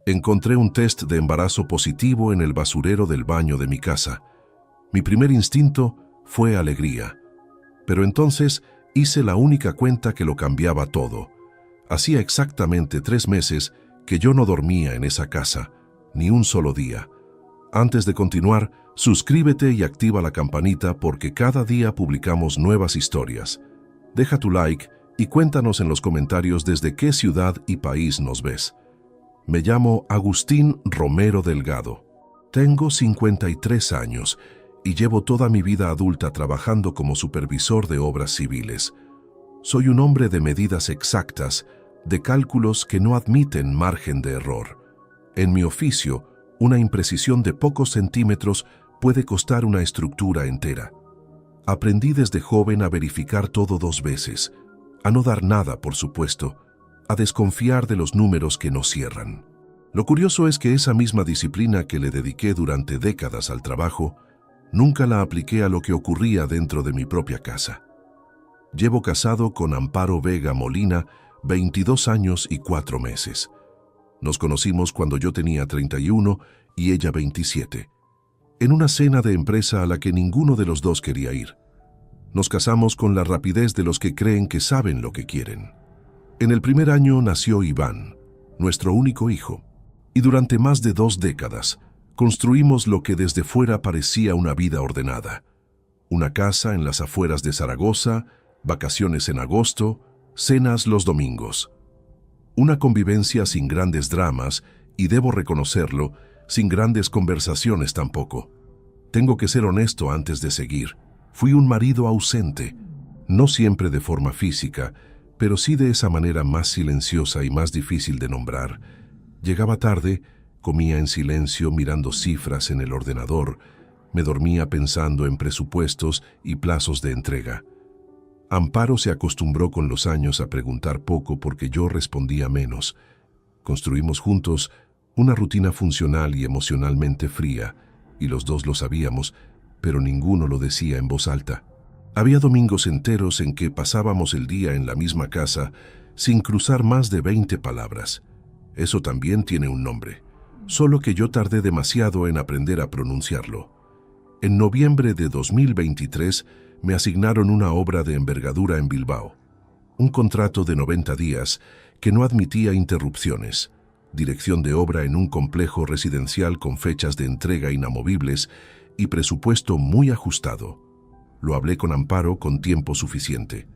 Encontré un test de embarazo positivo en el basurero del baño de mi casa. Mi primer instinto fue alegría. Pero entonces hice la única cuenta que lo cambiaba todo. Hacía exactamente 3 meses que yo no dormía en esa casa, ni un solo día. Antes de continuar, suscríbete y activa la campanita porque cada día publicamos nuevas historias. Deja tu like y cuéntanos en los comentarios desde qué ciudad y país nos ves. Me llamo Agustín Romero Delgado. Tengo 53 años y llevo toda mi vida adulta trabajando como supervisor de obras civiles. Soy un hombre de medidas exactas, de cálculos que no admiten margen de error. En mi oficio, una imprecisión de pocos centímetros puede costar una estructura entera. Aprendí desde joven a verificar todo 2 veces, a no dar nada, por supuesto, a desconfiar de los números que no cierran. Lo curioso es que esa misma disciplina que le dediqué durante décadas al trabajo, nunca la apliqué a lo que ocurría dentro de mi propia casa. Llevo casado con Amparo Vega Molina 22 años y 4 meses. Nos conocimos cuando yo tenía 31 y ella 27, en una cena de empresa a la que ninguno de los dos quería ir. Nos casamos con la rapidez de los que creen que saben lo que quieren. En el primer año nació Iván, nuestro único hijo, y durante más de 2 décadas construimos lo que desde fuera parecía una vida ordenada. Una casa en las afueras de Zaragoza, vacaciones en agosto, cenas los domingos. Una convivencia sin grandes dramas y, debo reconocerlo, sin grandes conversaciones tampoco. Tengo que ser honesto antes de seguir. Fui un marido ausente, no siempre de forma física, pero sí de esa manera más silenciosa y más difícil de nombrar. Llegaba tarde, comía en silencio mirando cifras en el ordenador, me dormía pensando en presupuestos y plazos de entrega. Amparo se acostumbró con los años a preguntar poco porque yo respondía menos. Construimos juntos una rutina funcional y emocionalmente fría, y los dos lo sabíamos, pero ninguno lo decía en voz alta. Había domingos enteros en que pasábamos el día en la misma casa sin cruzar más de 20 palabras. Eso también tiene un nombre, solo que yo tardé demasiado en aprender a pronunciarlo. En noviembre de 2023 me asignaron una obra de envergadura en Bilbao. Un contrato de 90 días que no admitía interrupciones. Dirección de obra en un complejo residencial con fechas de entrega inamovibles y presupuesto muy ajustado. Lo hablé con Amparo con tiempo suficiente.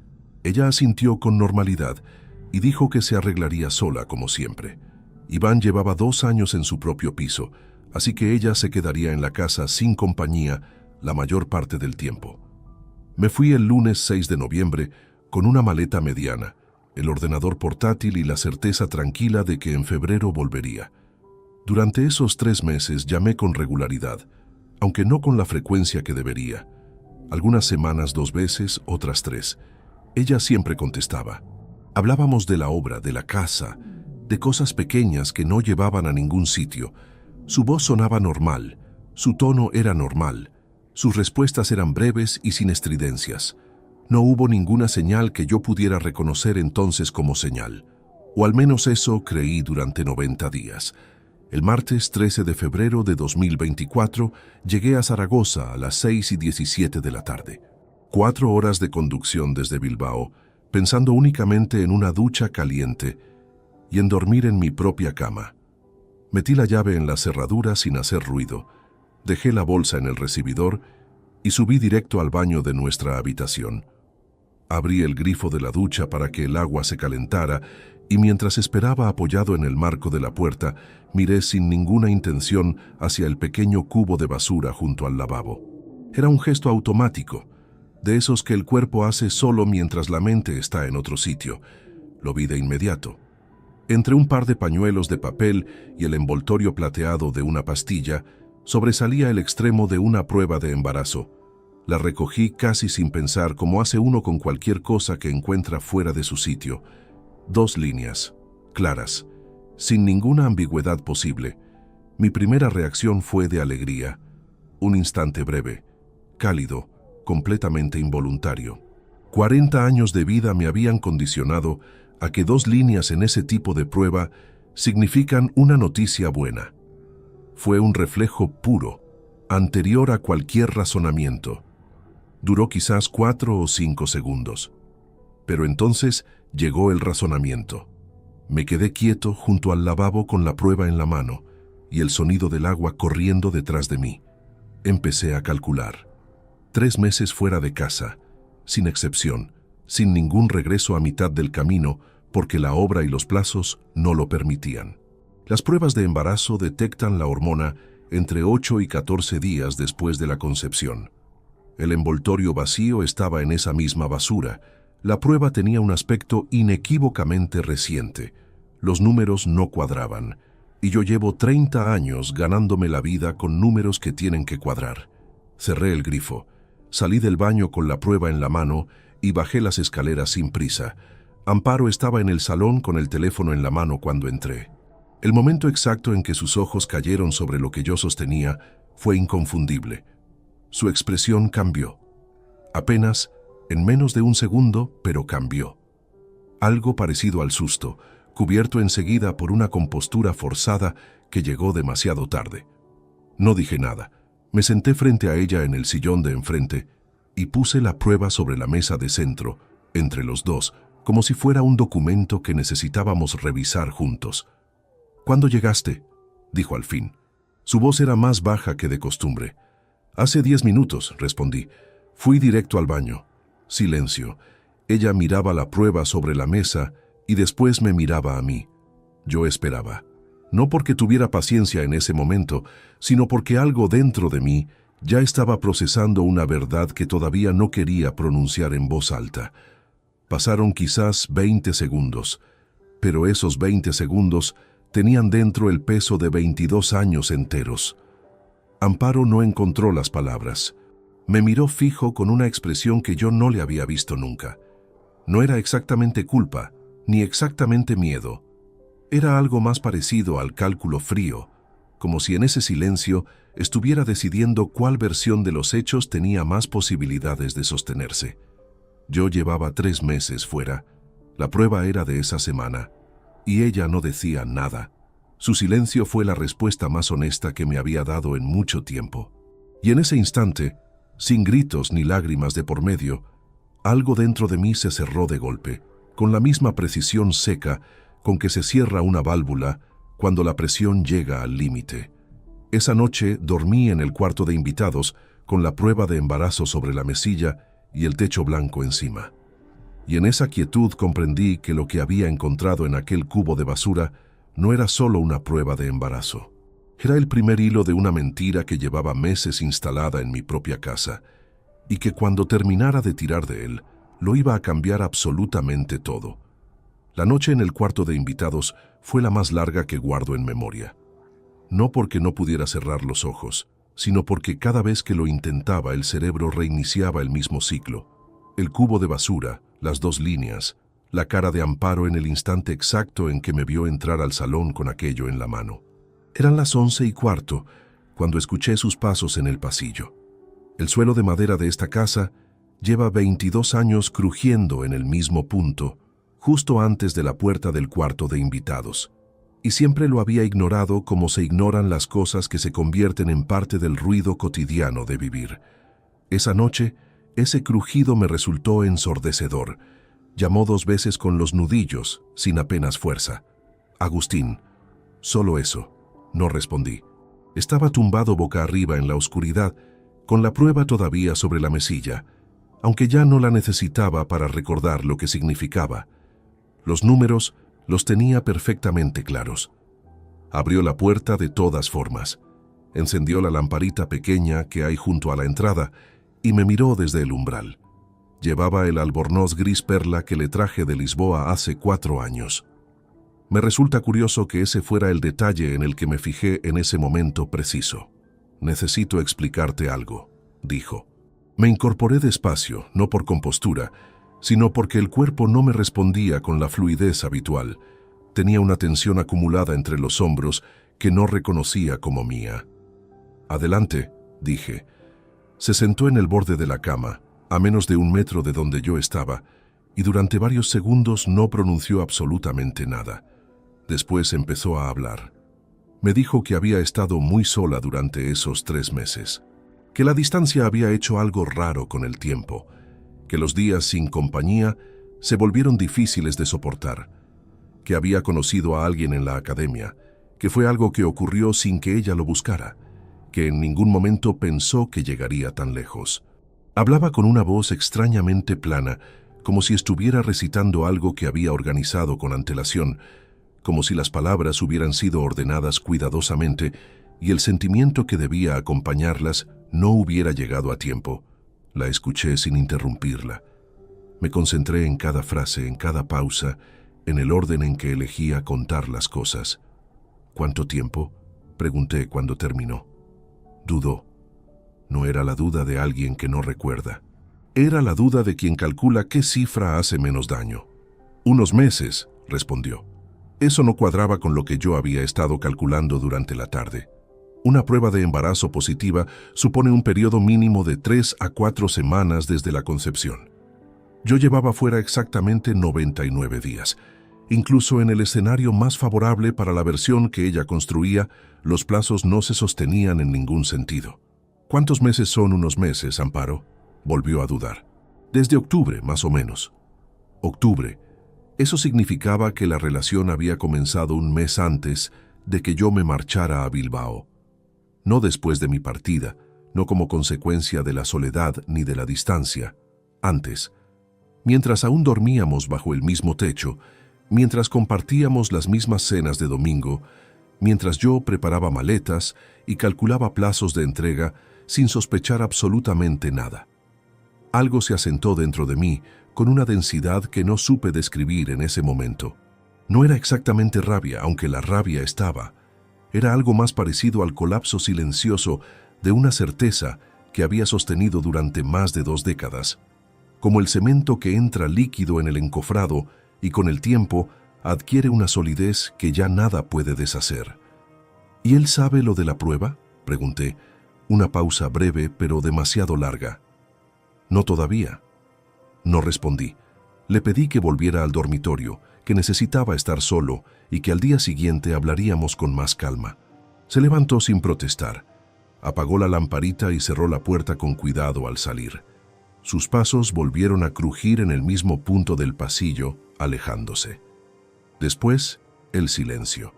Ella asintió con normalidad y dijo que se arreglaría sola como siempre. Iván llevaba 2 años en su propio piso, así que ella se quedaría en la casa sin compañía la mayor parte del tiempo. Me fui el lunes 6 de noviembre con una maleta mediana, el ordenador portátil y la certeza tranquila de que en febrero volvería. Durante esos 3 meses llamé con regularidad, aunque no con la frecuencia que debería. Algunas semanas 2 veces, otras 3. Ella siempre contestaba. Hablábamos de la obra, de la casa, de cosas pequeñas que no llevaban a ningún sitio. Su voz sonaba normal, su tono era normal, sus respuestas eran breves y sin estridencias. No hubo ninguna señal que yo pudiera reconocer entonces como señal, o al menos eso creí durante 90 días. El martes 13 de febrero de 2024 llegué a Zaragoza a las 6:17 de la tarde. 4 horas de conducción desde Bilbao, pensando únicamente en una ducha caliente y en dormir en mi propia cama. Metí la llave en la cerradura sin hacer ruido, dejé la bolsa en el recibidor y subí directo al baño de nuestra habitación. Abrí el grifo de la ducha para que el agua se calentara y mientras esperaba apoyado en el marco de la puerta, miré sin ninguna intención hacia el pequeño cubo de basura junto al lavabo. Era un gesto automático, de esos que el cuerpo hace solo mientras la mente está en otro sitio. Lo vi de inmediato. Entre un par de pañuelos de papel y el envoltorio plateado de una pastilla, sobresalía el extremo de una prueba de embarazo. La recogí casi sin pensar, como hace uno con cualquier cosa que encuentra fuera de su sitio. 2 líneas, claras, sin ninguna ambigüedad posible. Mi primera reacción fue de alegría. Un instante breve, cálido, completamente involuntario. 40 años de vida me habían condicionado a que 2 líneas en ese tipo de prueba significan una noticia buena. Fue un reflejo puro, anterior a cualquier razonamiento. Duró quizás 4 o 5 segundos. Pero entonces llegó el razonamiento. Me quedé quieto junto al lavabo con la prueba en la mano y el sonido del agua corriendo detrás de mí. Empecé a calcular. 3 meses fuera de casa, sin excepción, sin ningún regreso a mitad del camino, porque la obra y los plazos no lo permitían. Las pruebas de embarazo detectan la hormona entre 8 y 14 días después de la concepción. El envoltorio vacío estaba en esa misma basura. La prueba tenía un aspecto inequívocamente reciente. Los números no cuadraban, y yo llevo 30 años ganándome la vida con números que tienen que cuadrar. Cerré el grifo, salí del baño con la prueba en la mano y bajé las escaleras sin prisa. Amparo estaba en el salón con el teléfono en la mano cuando entré. El momento exacto en que sus ojos cayeron sobre lo que yo sostenía fue inconfundible. Su expresión cambió. Apenas, en menos de un segundo, pero cambió. Algo parecido al susto, cubierto enseguida por una compostura forzada que llegó demasiado tarde. No dije nada. Me senté frente a ella en el sillón de enfrente y puse la prueba sobre la mesa de centro, entre los dos, como si fuera un documento que necesitábamos revisar juntos. «¿Cuándo llegaste?», dijo al fin. Su voz era más baja que de costumbre. «Hace 10 minutos», respondí. Fui directo al baño. Silencio. Ella miraba la prueba sobre la mesa y después me miraba a mí. Yo esperaba. No porque tuviera paciencia en ese momento, sino porque algo dentro de mí ya estaba procesando una verdad que todavía no quería pronunciar en voz alta. Pasaron quizás 20 segundos, pero esos 20 segundos tenían dentro el peso de 22 años enteros. Amparo no encontró las palabras. Me miró fijo con una expresión que yo no le había visto nunca. No era exactamente culpa, ni exactamente miedo. Era algo más parecido al cálculo frío, como si en ese silencio estuviera decidiendo cuál versión de los hechos tenía más posibilidades de sostenerse. Yo llevaba 3 meses fuera. La prueba era de esa semana, y ella no decía nada. Su silencio fue la respuesta más honesta que me había dado en mucho tiempo. Y en ese instante, sin gritos ni lágrimas de por medio, algo dentro de mí se cerró de golpe, con la misma precisión seca con que se cierra una válvula cuando la presión llega al límite. Esa noche dormí en el cuarto de invitados con la prueba de embarazo sobre la mesilla y el techo blanco encima. Y en esa quietud comprendí que lo que había encontrado en aquel cubo de basura no era solo una prueba de embarazo. Era el primer hilo de una mentira que llevaba meses instalada en mi propia casa, y que cuando terminara de tirar de él, lo iba a cambiar absolutamente todo. La noche en el cuarto de invitados fue la más larga que guardo en memoria. No porque no pudiera cerrar los ojos, sino porque cada vez que lo intentaba el cerebro reiniciaba el mismo ciclo. El cubo de basura, las 2 líneas, la cara de Amparo en el instante exacto en que me vio entrar al salón con aquello en la mano. Eran las 11:15 cuando escuché sus pasos en el pasillo. El suelo de madera de esta casa lleva 22 años crujiendo en el mismo punto, justo antes de la puerta del cuarto de invitados. Y siempre lo había ignorado como se ignoran las cosas que se convierten en parte del ruido cotidiano de vivir. Esa noche, ese crujido me resultó ensordecedor. Llamó 2 veces con los nudillos, sin apenas fuerza. «Agustín». Solo eso. No respondí. Estaba tumbado boca arriba en la oscuridad, con la prueba todavía sobre la mesilla, aunque ya no la necesitaba para recordar lo que significaba. Los números los tenía perfectamente claros. Abrió la puerta de todas formas. Encendió la lamparita pequeña que hay junto a la entrada y me miró desde el umbral. Llevaba el albornoz gris perla que le traje de Lisboa hace 4 años. Me resulta curioso que ese fuera el detalle en el que me fijé en ese momento preciso. «Necesito explicarte algo», dijo. Me incorporé despacio, no por compostura, sino porque el cuerpo no me respondía con la fluidez habitual. Tenía una tensión acumulada entre los hombros que no reconocía como mía. «Adelante», dije. Se sentó en el borde de la cama, a menos de 1 metro de donde yo estaba, y durante varios segundos no pronunció absolutamente nada. Después empezó a hablar. Me dijo que había estado muy sola durante esos 3 meses, que la distancia había hecho algo raro con el tiempo, que los días sin compañía se volvieron difíciles de soportar, que había conocido a alguien en la academia, que fue algo que ocurrió sin que ella lo buscara, que en ningún momento pensó que llegaría tan lejos. Hablaba con una voz extrañamente plana, como si estuviera recitando algo que había organizado con antelación, como si las palabras hubieran sido ordenadas cuidadosamente y el sentimiento que debía acompañarlas no hubiera llegado a tiempo. La escuché sin interrumpirla. Me concentré en cada frase, en cada pausa, en el orden en que elegía contar las cosas. ¿Cuánto tiempo?, pregunté cuando terminó. Dudó. No era la duda de alguien que no recuerda. Era la duda de quien calcula qué cifra hace menos daño. «Unos meses», respondió. Eso no cuadraba con lo que yo había estado calculando durante la tarde. Una prueba de embarazo positiva supone un periodo mínimo de 3 a 4 semanas desde la concepción. Yo llevaba fuera exactamente 99 días. Incluso en el escenario más favorable para la versión que ella construía, los plazos no se sostenían en ningún sentido. «¿Cuántos meses son unos meses, Amparo?», volvió a dudar. «Desde octubre, más o menos». Octubre. Eso significaba que la relación había comenzado un mes antes de que yo me marchara a Bilbao. No después de mi partida, no como consecuencia de la soledad ni de la distancia. Antes. Mientras aún dormíamos bajo el mismo techo, mientras compartíamos las mismas cenas de domingo, mientras yo preparaba maletas y calculaba plazos de entrega sin sospechar absolutamente nada. Algo se asentó dentro de mí con una densidad que no supe describir en ese momento. No era exactamente rabia, aunque la rabia estaba. Era algo más parecido al colapso silencioso de una certeza que había sostenido durante más de 2 décadas. Como el cemento que entra líquido en el encofrado y con el tiempo adquiere una solidez que ya nada puede deshacer. ¿Y él sabe lo de la prueba?, pregunté. Una pausa breve pero demasiado larga. No todavía. No respondí. Le pedí que volviera al dormitorio, que necesitaba estar solo y que al día siguiente hablaríamos con más calma. Se levantó sin protestar. Apagó la lamparita y cerró la puerta con cuidado al salir. Sus pasos volvieron a crujir en el mismo punto del pasillo, alejándose. Después, el silencio.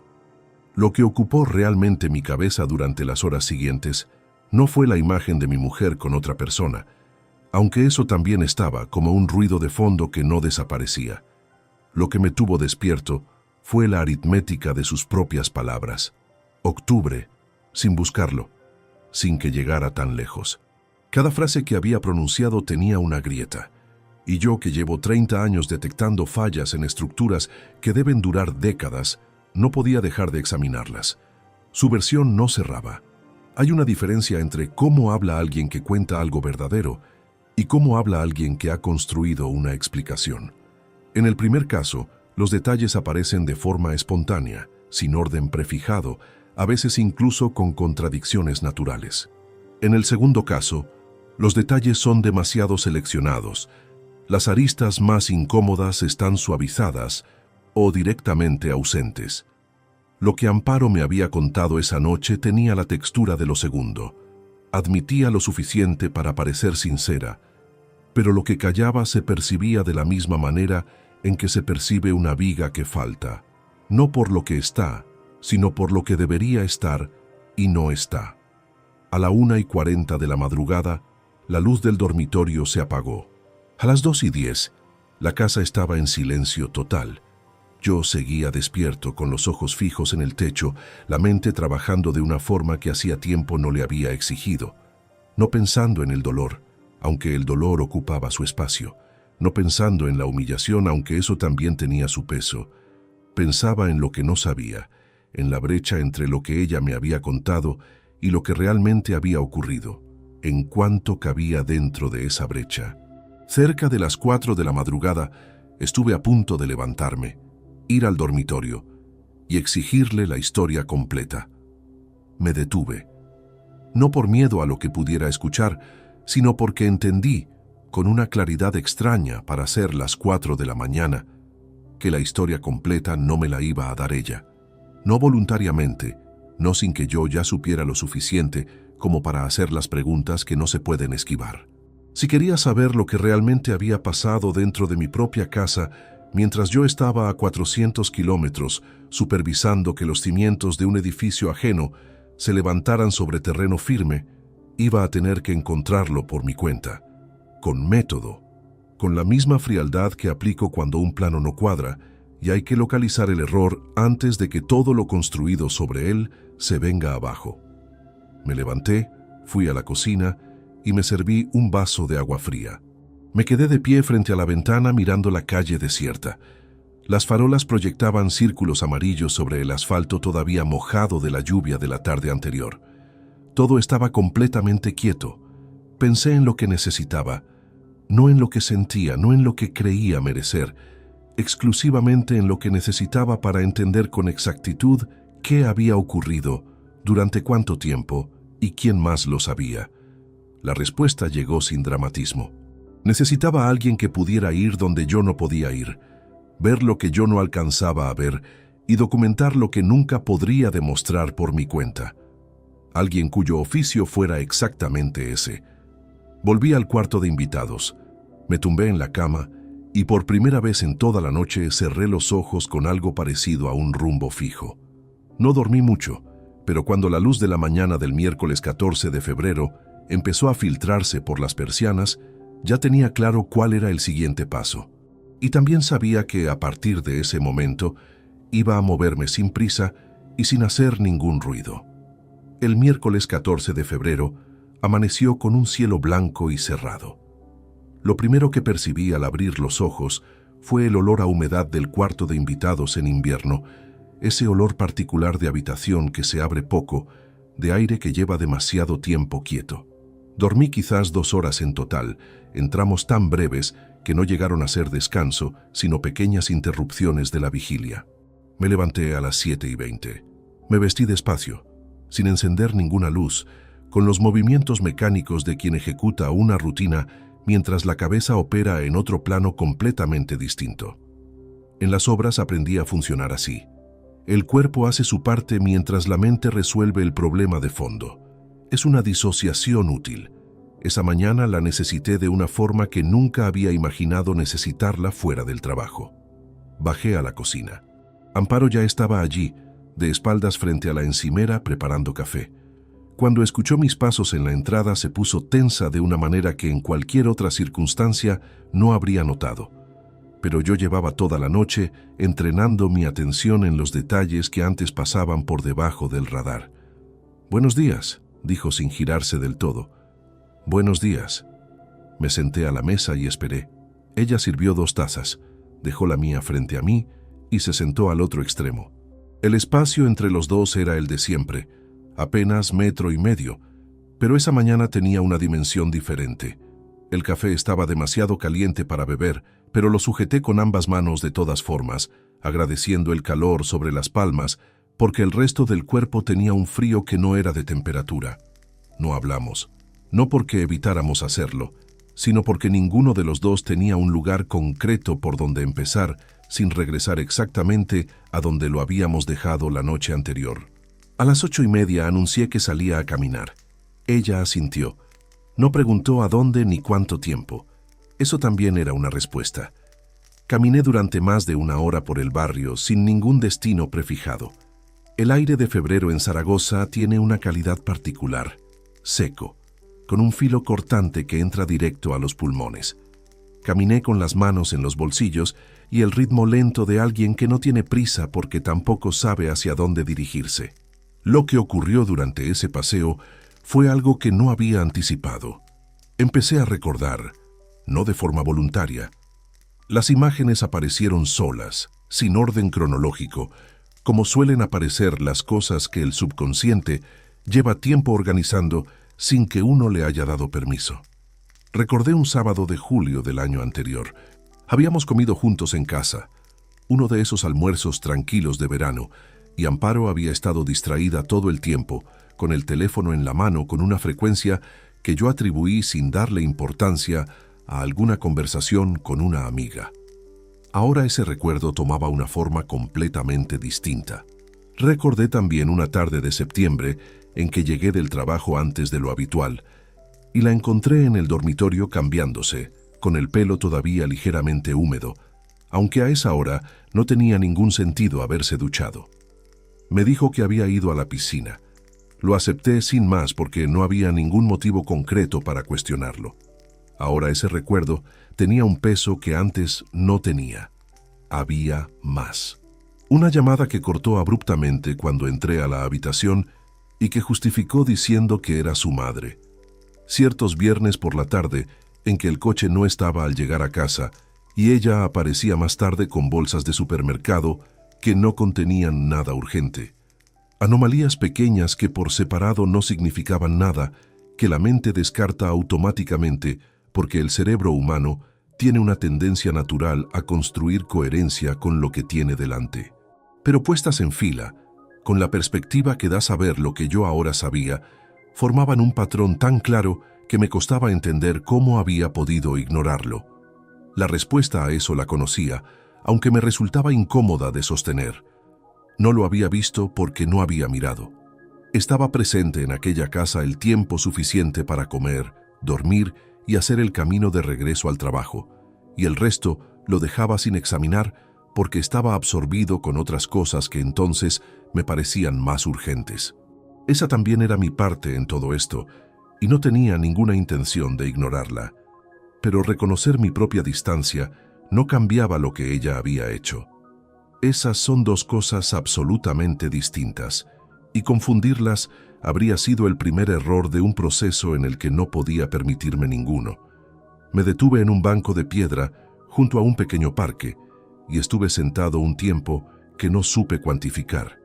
Lo que ocupó realmente mi cabeza durante las horas siguientes no fue la imagen de mi mujer con otra persona, aunque eso también estaba como un ruido de fondo que no desaparecía. Lo que me tuvo despierto fue la aritmética de sus propias palabras. Octubre, sin buscarlo, sin que llegara tan lejos. Cada frase que había pronunciado tenía una grieta, y yo, que llevo 30 años detectando fallas en estructuras que deben durar décadas, no podía dejar de examinarlas. Su versión no cerraba. Hay una diferencia entre cómo habla alguien que cuenta algo verdadero y cómo habla alguien que ha construido una explicación. En el primer caso, los detalles aparecen de forma espontánea, sin orden prefijado, a veces incluso con contradicciones naturales. En el segundo caso, los detalles son demasiado seleccionados. Las aristas más incómodas están suavizadas o directamente ausentes. Lo que Amparo me había contado esa noche tenía la textura de lo segundo. Admitía lo suficiente para parecer sincera, pero lo que callaba se percibía de la misma manera en que se percibe una viga que falta, no por lo que está, sino por lo que debería estar y no está. A la 1:40 de la madrugada, la luz del dormitorio se apagó. A las 2:10, la casa estaba en silencio total. Yo seguía despierto, con los ojos fijos en el techo, la mente trabajando de una forma que hacía tiempo no le había exigido. No pensando en el dolor, aunque el dolor ocupaba su espacio. No pensando en la humillación, aunque eso también tenía su peso. Pensaba en lo que no sabía, en la brecha entre lo que ella me había contado y lo que realmente había ocurrido, en cuánto cabía dentro de esa brecha. Cerca de las 4 de la madrugada, estuve a punto de levantarme, ir al dormitorio y exigirle la historia completa. Me detuve, no por miedo a lo que pudiera escuchar, sino porque entendí, con una claridad extraña para ser las 4 de la mañana, que la historia completa no me la iba a dar ella. No voluntariamente, no sin que yo ya supiera lo suficiente como para hacer las preguntas que no se pueden esquivar. Si quería saber lo que realmente había pasado dentro de mi propia casa mientras yo estaba a 400 kilómetros supervisando que los cimientos de un edificio ajeno se levantaran sobre terreno firme, iba a tener que encontrarlo por mi cuenta, con método, con la misma frialdad que aplico cuando un plano no cuadra y hay que localizar el error antes de que todo lo construido sobre él se venga abajo. Me levanté, fui a la cocina y me serví un vaso de agua fría. Me quedé de pie frente a la ventana mirando la calle desierta. Las farolas proyectaban círculos amarillos sobre el asfalto todavía mojado de la lluvia de la tarde anterior. Todo estaba completamente quieto. Pensé en lo que necesitaba, no en lo que sentía, no en lo que creía merecer, exclusivamente en lo que necesitaba para entender con exactitud qué había ocurrido, durante cuánto tiempo y quién más lo sabía. La respuesta llegó sin dramatismo. Necesitaba a alguien que pudiera ir donde yo no podía ir, ver lo que yo no alcanzaba a ver y documentar lo que nunca podría demostrar por mi cuenta. Alguien cuyo oficio fuera exactamente ese. Volví al cuarto de invitados, me tumbé en la cama y por primera vez en toda la noche cerré los ojos con algo parecido a un rumbo fijo. No dormí mucho, pero cuando la luz de la mañana del miércoles 14 de febrero empezó a filtrarse por las persianas, ya tenía claro cuál era el siguiente paso. Y también sabía que a partir de ese momento iba a moverme sin prisa y sin hacer ningún ruido. El miércoles 14 de febrero amaneció con un cielo blanco y cerrado. Lo primero que percibí al abrir los ojos fue el olor a humedad del cuarto de invitados en invierno, ese olor particular de habitación que se abre poco, de aire que lleva demasiado tiempo quieto. Dormí quizás 2 horas en total, en tramos tan breves que no llegaron a ser descanso, sino pequeñas interrupciones de la vigilia. Me levanté a las 7:20. Me vestí despacio, sin encender ninguna luz, con los movimientos mecánicos de quien ejecuta una rutina mientras la cabeza opera en otro plano completamente distinto. En las obras aprendí a funcionar así. El cuerpo hace su parte mientras la mente resuelve el problema de fondo. Es una disociación útil. Esa mañana la necesité de una forma que nunca había imaginado necesitarla fuera del trabajo. Bajé a la cocina. Amparo ya estaba allí, de espaldas frente a la encimera preparando café. Cuando escuchó mis pasos en la entrada se puso tensa de una manera que en cualquier otra circunstancia no habría notado. Pero yo llevaba toda la noche entrenando mi atención en los detalles que antes pasaban por debajo del radar. «Buenos días», dijo sin girarse del todo. «Buenos días». Me senté a la mesa y esperé. Ella sirvió 2 tazas, dejó la mía frente a mí y se sentó al otro extremo. El espacio entre los dos era el de siempre, apenas 1,5 metros, pero esa mañana tenía una dimensión diferente. El café estaba demasiado caliente para beber, pero lo sujeté con ambas manos de todas formas, agradeciendo el calor sobre las palmas, porque el resto del cuerpo tenía un frío que no era de temperatura. No hablamos, no porque evitáramos hacerlo, sino porque ninguno de los dos tenía un lugar concreto por donde empezar, sin regresar exactamente a donde lo habíamos dejado la noche anterior. A las 8:30 anuncié que salía a caminar. Ella asintió. No preguntó a dónde ni cuánto tiempo. Eso también era una respuesta. Caminé durante más de 1 hora por el barrio sin ningún destino prefijado. El aire de febrero en Zaragoza tiene una calidad particular, seco, con un filo cortante que entra directo a los pulmones. Caminé con las manos en los bolsillos y el ritmo lento de alguien que no tiene prisa porque tampoco sabe hacia dónde dirigirse. Lo que ocurrió durante ese paseo fue algo que no había anticipado. Empecé a recordar, no de forma voluntaria. Las imágenes aparecieron solas, sin orden cronológico, como suelen aparecer las cosas que el subconsciente lleva tiempo organizando sin que uno le haya dado permiso. Recordé un sábado de julio del año anterior. Habíamos comido juntos en casa, uno de esos almuerzos tranquilos de verano, y Amparo había estado distraída todo el tiempo, con el teléfono en la mano con una frecuencia que yo atribuí sin darle importancia a alguna conversación con una amiga. Ahora ese recuerdo tomaba una forma completamente distinta. Recordé también una tarde de septiembre en que llegué del trabajo antes de lo habitual y la encontré en el dormitorio cambiándose, con el pelo todavía ligeramente húmedo, aunque a esa hora no tenía ningún sentido haberse duchado. Me dijo que había ido a la piscina. Lo acepté sin más porque no había ningún motivo concreto para cuestionarlo. Ahora ese recuerdo tenía un peso que antes no tenía. Había más. Una llamada que cortó abruptamente cuando entré a la habitación y que justificó diciendo que era su madre. Ciertos viernes por la tarde en que el coche no estaba al llegar a casa y ella aparecía más tarde con bolsas de supermercado que no contenían nada urgente. Anomalías pequeñas que por separado no significaban nada, que la mente descarta automáticamente porque el cerebro humano tiene una tendencia natural a construir coherencia con lo que tiene delante. Pero puestas en fila, con la perspectiva que da saber lo que yo ahora sabía, formaban un patrón tan claro que me costaba entender cómo había podido ignorarlo. La respuesta a eso la conocía, aunque me resultaba incómoda de sostener. No lo había visto porque no había mirado. Estaba presente en aquella casa el tiempo suficiente para comer, dormir y hacer el camino de regreso al trabajo, y el resto lo dejaba sin examinar porque estaba absorbido con otras cosas que entonces me parecían más urgentes. Esa también era mi parte en todo esto, y no tenía ninguna intención de ignorarla. Pero reconocer mi propia distancia no cambiaba lo que ella había hecho. Esas son dos cosas absolutamente distintas, y confundirlas habría sido el primer error de un proceso en el que no podía permitirme ninguno. Me detuve en un banco de piedra junto a un pequeño parque, y estuve sentado un tiempo que no supe cuantificar.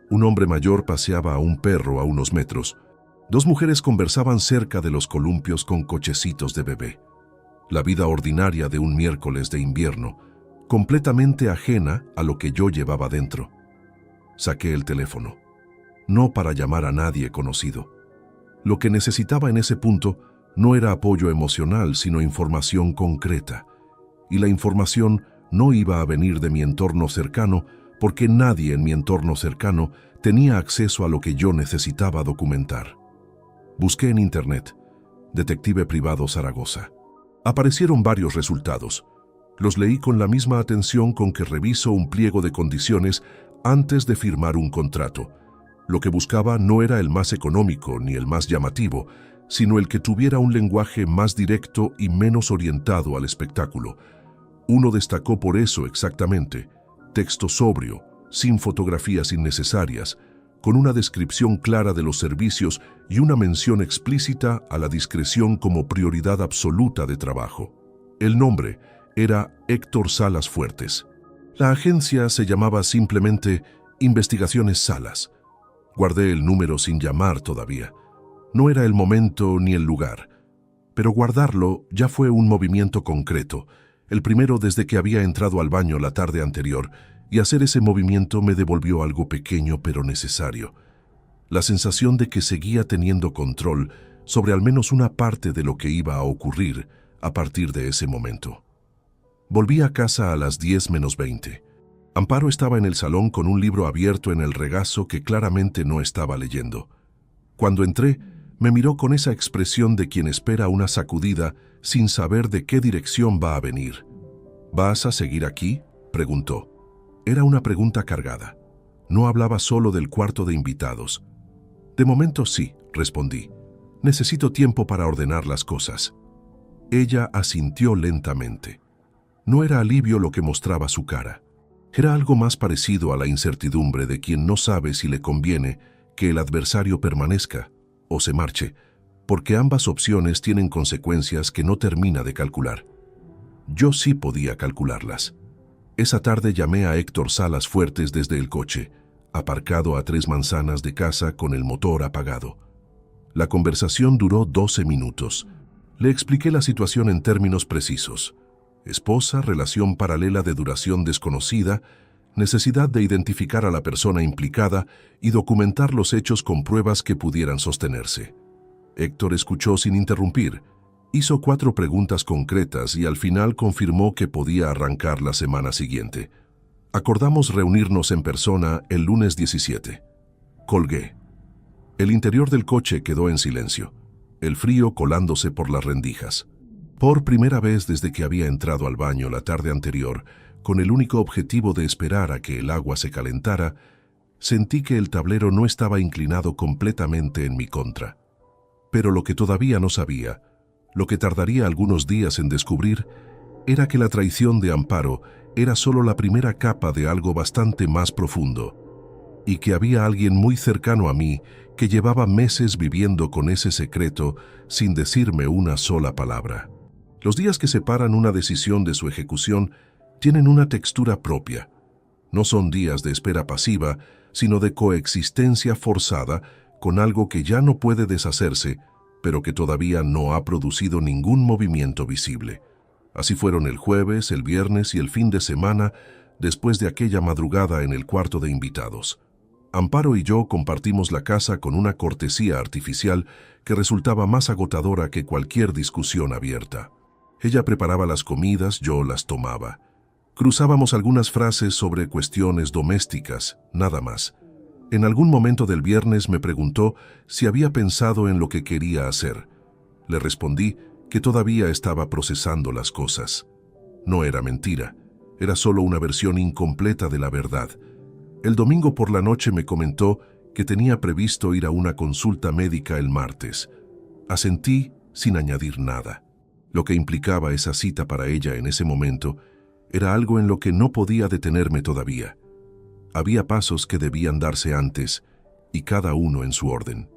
Un hombre mayor paseaba a un perro a unos metros. Dos mujeres conversaban cerca de los columpios con cochecitos de bebé. La vida ordinaria de un miércoles de invierno, completamente ajena a lo que yo llevaba dentro. Saqué el teléfono, no para llamar a nadie conocido. Lo que necesitaba en ese punto no era apoyo emocional, sino información concreta. Y la información no iba a venir de mi entorno cercano, porque nadie en mi entorno cercano tenía acceso a lo que yo necesitaba documentar. Busqué en internet, Detective Privado Zaragoza. Aparecieron varios resultados. Los leí con la misma atención con que reviso un pliego de condiciones antes de firmar un contrato. Lo que buscaba no era el más económico ni el más llamativo, sino el que tuviera un lenguaje más directo y menos orientado al espectáculo. Uno destacó por eso exactamente: texto sobrio, sin fotografías innecesarias, con una descripción clara de los servicios y una mención explícita a la discreción como prioridad absoluta de trabajo. El nombre era Héctor Salas Fuertes. La agencia se llamaba simplemente Investigaciones Salas. Guardé el número sin llamar todavía. No era el momento ni el lugar, pero guardarlo ya fue un movimiento concreto, el primero desde que había entrado al baño la tarde anterior, y hacer ese movimiento me devolvió algo pequeño pero necesario: la sensación de que seguía teniendo control sobre al menos una parte de lo que iba a ocurrir a partir de ese momento. Volví a casa a las 10:20. Amparo estaba en el salón con un libro abierto en el regazo que claramente no estaba leyendo. Cuando entré, me miró con esa expresión de quien espera una sacudida sin saber de qué dirección va a venir. ¿Vas a seguir aquí?, preguntó. Era una pregunta cargada. No hablaba solo del cuarto de invitados. De momento sí, respondí. Necesito tiempo para ordenar las cosas. Ella asintió lentamente. No era alivio lo que mostraba su cara. Era algo más parecido a la incertidumbre de quien no sabe si le conviene que el adversario permanezca o se marche, porque ambas opciones tienen consecuencias que no termina de calcular. Yo sí podía calcularlas. Esa tarde llamé a Héctor Salas Fuertes desde el coche, aparcado a 3 manzanas de casa con el motor apagado. La conversación duró 12 minutos. Le expliqué la situación en términos precisos: esposa, relación paralela de duración desconocida, necesidad de identificar a la persona implicada y documentar los hechos con pruebas que pudieran sostenerse. Héctor escuchó sin interrumpir, Hizo 4 preguntas concretas y al final confirmó que podía arrancar la semana siguiente. Acordamos reunirnos en persona el lunes 17. Colgué. El interior del coche quedó en silencio, el frío colándose por las rendijas. Por primera vez desde que había entrado al baño la tarde anterior, con el único objetivo de esperar a que el agua se calentara, sentí que el tablero no estaba inclinado completamente en mi contra. Pero lo que todavía no sabía, lo que tardaría algunos días en descubrir, era que la traición de Amparo era solo la primera capa de algo bastante más profundo, y que había alguien muy cercano a mí que llevaba meses viviendo con ese secreto sin decirme una sola palabra. Los días que separan una decisión de su ejecución tienen una textura propia. No son días de espera pasiva, sino de coexistencia forzada con algo que ya no puede deshacerse, pero que todavía no ha producido ningún movimiento visible. Así fueron el jueves, el viernes y el fin de semana, después de aquella madrugada en el cuarto de invitados. Amparo y yo compartimos la casa con una cortesía artificial que resultaba más agotadora que cualquier discusión abierta. Ella preparaba las comidas, yo las tomaba. Cruzábamos algunas frases sobre cuestiones domésticas, nada más. En algún momento del viernes me preguntó si había pensado en lo que quería hacer. Le respondí que todavía estaba procesando las cosas. No era mentira, era solo una versión incompleta de la verdad. El domingo por la noche me comentó que tenía previsto ir a una consulta médica el martes. Asentí sin añadir nada. Lo que implicaba esa cita para ella en ese momento era algo en lo que no podía detenerme todavía. Había pasos que debían darse antes, y cada uno en su orden.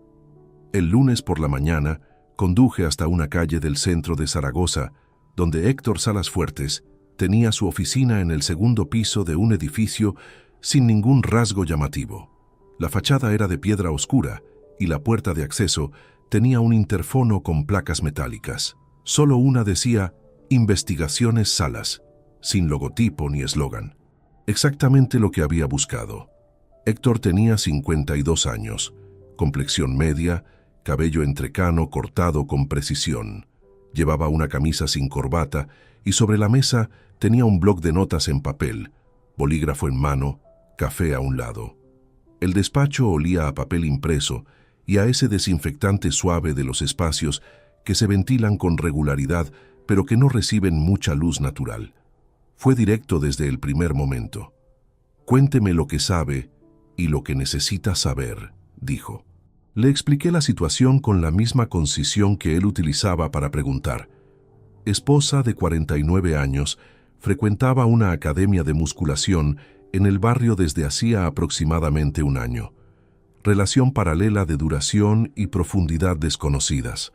El lunes por la mañana conduje hasta una calle del centro de Zaragoza, donde Héctor Salas Fuertes tenía su oficina en el segundo piso de un edificio sin ningún rasgo llamativo. La fachada era de piedra oscura y la puerta de acceso tenía un interfono con placas metálicas. Solo una decía Investigaciones Salas, sin logotipo ni eslogan. Exactamente lo que había buscado. Héctor tenía 52 años, complexión media, cabello entrecano cortado con precisión. Llevaba una camisa sin corbata y sobre la mesa tenía un bloc de notas en papel, bolígrafo en mano, café a un lado. El despacho olía a papel impreso y a ese desinfectante suave de los espacios que se ventilan con regularidad pero que no reciben mucha luz natural. Fue directo desde el primer momento. «Cuénteme lo que sabe y lo que necesita saber», dijo. Le expliqué la situación con la misma concisión que él utilizaba para preguntar. Esposa de 49 años, frecuentaba una academia de musculación en el barrio desde hacía aproximadamente un año. Relación paralela de duración y profundidad desconocidas.